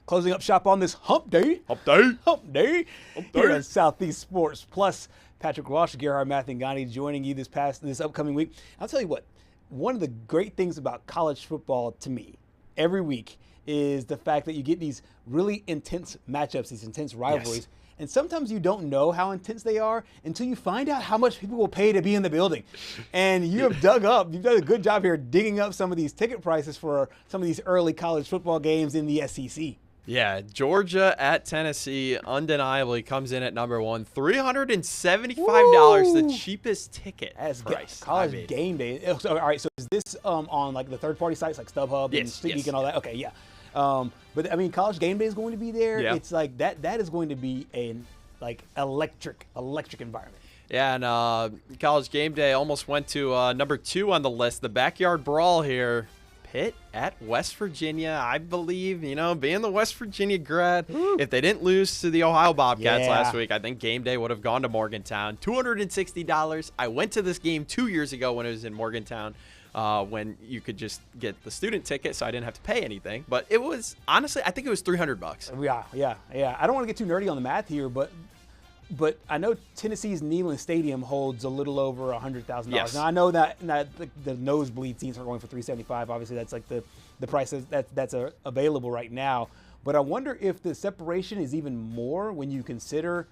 Closing up shop on this hump day. Hump day. Hump day. Hump day. Here on Southeast Sports Plus. Patrick Walsh, Gerhard Mathangani joining you this upcoming week. I'll tell you what, one of the great things about college football to me every week is the fact that you get these really intense matchups, these intense rivalries. Yes. And sometimes you don't know how intense they are until you find out how much people will pay to be in the building. And you have you've done a good job here digging up some of these ticket prices for some of these early college football games in the SEC. Yeah, Georgia at Tennessee undeniably comes in at number one. $375, the cheapest ticket price. College game day. So, all right, so is this on like the third-party sites like StubHub and SeatGeek and all that? Okay, yeah. But I mean, college game day is going to be there. Yeah. It's like that is going to be an like electric environment. Yeah, and college game day almost went to number 2 on the list. The backyard brawl here. Pitt at West Virginia. I believe, being the West Virginia grad, if they didn't lose to the Ohio Bobcats last week, I think game day would have gone to Morgantown. $260. I went to this game 2 years ago when it was in Morgantown, when you could just get the student ticket, so I didn't have to pay anything. But it was, honestly, I think it was $300. Yeah. I don't want to get too nerdy on the math here, but I know Tennessee's Neyland Stadium holds a little over $100,000. Yes. Now I know that the nosebleed seats are going for $375. Obviously, that's like the price that's available right now. But I wonder if the separation is even more when you consider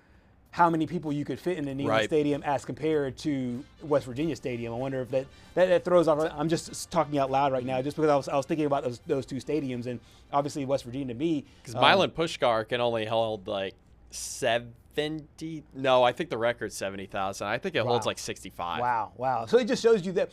how many people you could fit in the Neyland Stadium as compared to West Virginia Stadium. I wonder if that throws off. I'm just talking out loud right now, just because I was thinking about those two stadiums, and obviously West Virginia to me. Because Milan Puskar can only hold like 70. No, I think the record's 70,000. I think it holds like 65. Wow. So it just shows you that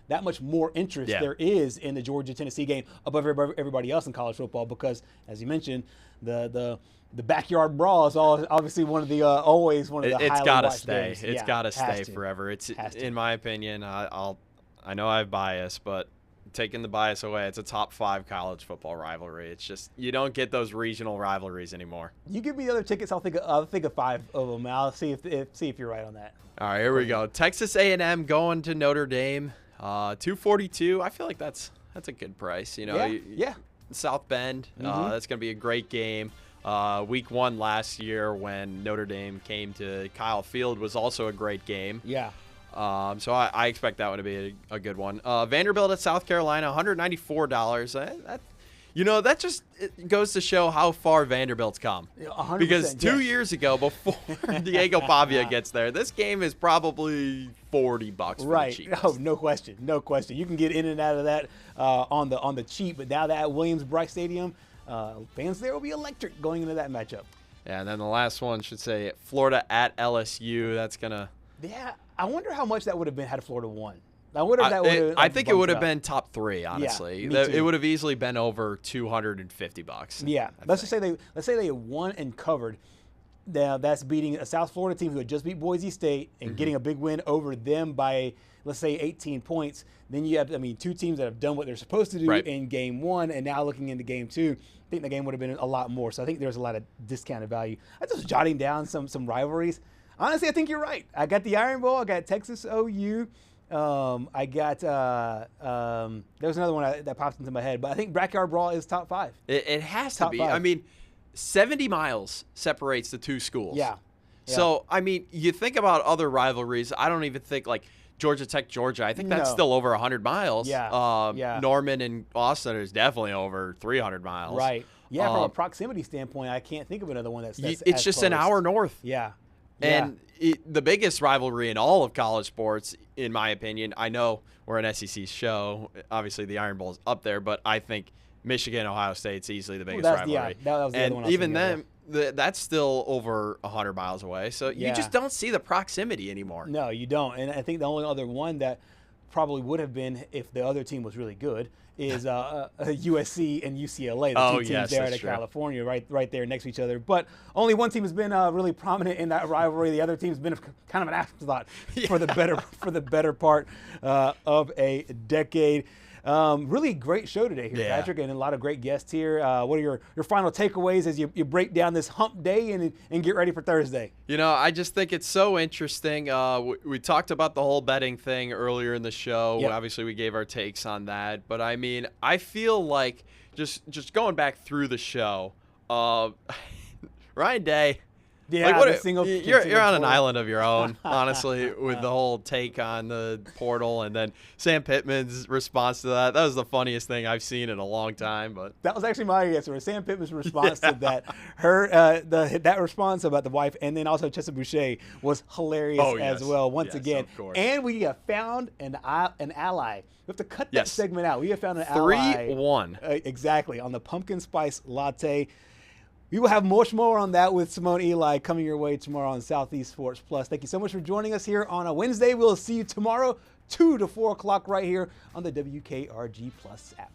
that much more interest there is in the Georgia-Tennessee game above everybody else in college football because, as you mentioned, the backyard brawl is obviously always one of the It's got to stay. games. It's got to stay forever. It's in my opinion. I know I have bias, but taking the bias away, it's a top 5 college football rivalry. It's just you don't get those regional rivalries anymore. You give me the other tickets, I'll think of 5 of them. I'll see if you're right on that. All right, here we go. Texas A&M going to Notre Dame, $242. I feel like that's a good price. South Bend. That's going to be a great game. Week 1 last year when Notre Dame came to Kyle Field was also a great game. Yeah. So I expect that one to be a good one. Vanderbilt at South Carolina, $194. That just goes to show how far Vanderbilt's come. 100%, because 2 years ago, before Diego Pavia gets there, this game is probably $40 for the cheapest. Oh, no question. You can get in and out of that on the cheap, but now that at Williams-Brice Stadium, fans there will be electric going into that matchup. Yeah, and then the last one should say Florida at LSU. That's gonna. Yeah, I wonder how much that would have been had Florida won. I wonder if that would have. I think it would have been top 3. Honestly, yeah, it would have easily been over $250. Yeah, let's say they won and covered. Now that's beating a South Florida team who had just beat Boise State and getting a big win over them by, let's say, 18 points. Then you have, 2 teams that have done what they're supposed to do in game 1, and now looking into game 2, I think the game would have been a lot more. So I think there's a lot of discounted value. I was just jotting down some rivalries. Honestly, I think you're right. I got the Iron Bowl. I got Texas OU. I got there was another one that popped into my head, but I think Backyard Brawl is top 5. It has to be. 5. 70 miles separates the 2 schools. Yeah. So, you think about other rivalries. I don't even think like Georgia Tech, Georgia. I think that's still over 100 miles. Yeah. Norman and Austin is definitely over 300 miles. Right. Yeah, from a proximity standpoint, I can't think of another one that's it's just an hour north. Yeah. And the biggest rivalry in all of college sports, in my opinion, I know we're an SEC show. Obviously, the Iron Bowl is up there, but I think Michigan, Ohio State's easily the biggest rivalry. Yeah, that was the other one I was even thinking then, that's still over 100 miles away. So you just don't see the proximity anymore. No, you don't. And I think the only other one that probably would have been if the other team was really good is USC and UCLA, the 2 teams there at California, right there next to each other. But only one team has been really prominent in that rivalry. The other team's been kind of an afterthought for the better part of a decade. Really great show today here, Patrick, and a lot of great guests here. What are your final takeaways as you break down this hump day and get ready for Thursday? I just think it's so interesting. We talked about the whole betting thing earlier in the show. Yep. Obviously, we gave our takes on that. But, I feel like just going back through the show, Ryan Day. Yeah, you're on an island of your own, honestly, with the whole take on the portal, and then Sam Pittman's response to that. That was the funniest thing I've seen in a long time. But that was actually my answer. Sam Pittman's response to that, that response about the wife, and then also Chessa Boucher was hilarious as well. Once again, and we have found an ally. We have to cut that segment out. We have found an ally. 3-1 exactly on the pumpkin spice latte. We will have much more on that with Simone Eli coming your way tomorrow on Southeast Sports Plus. Thank you so much for joining us here on a Wednesday. We'll see you tomorrow, 2 to 4 o'clock right here on the WKRG Plus app.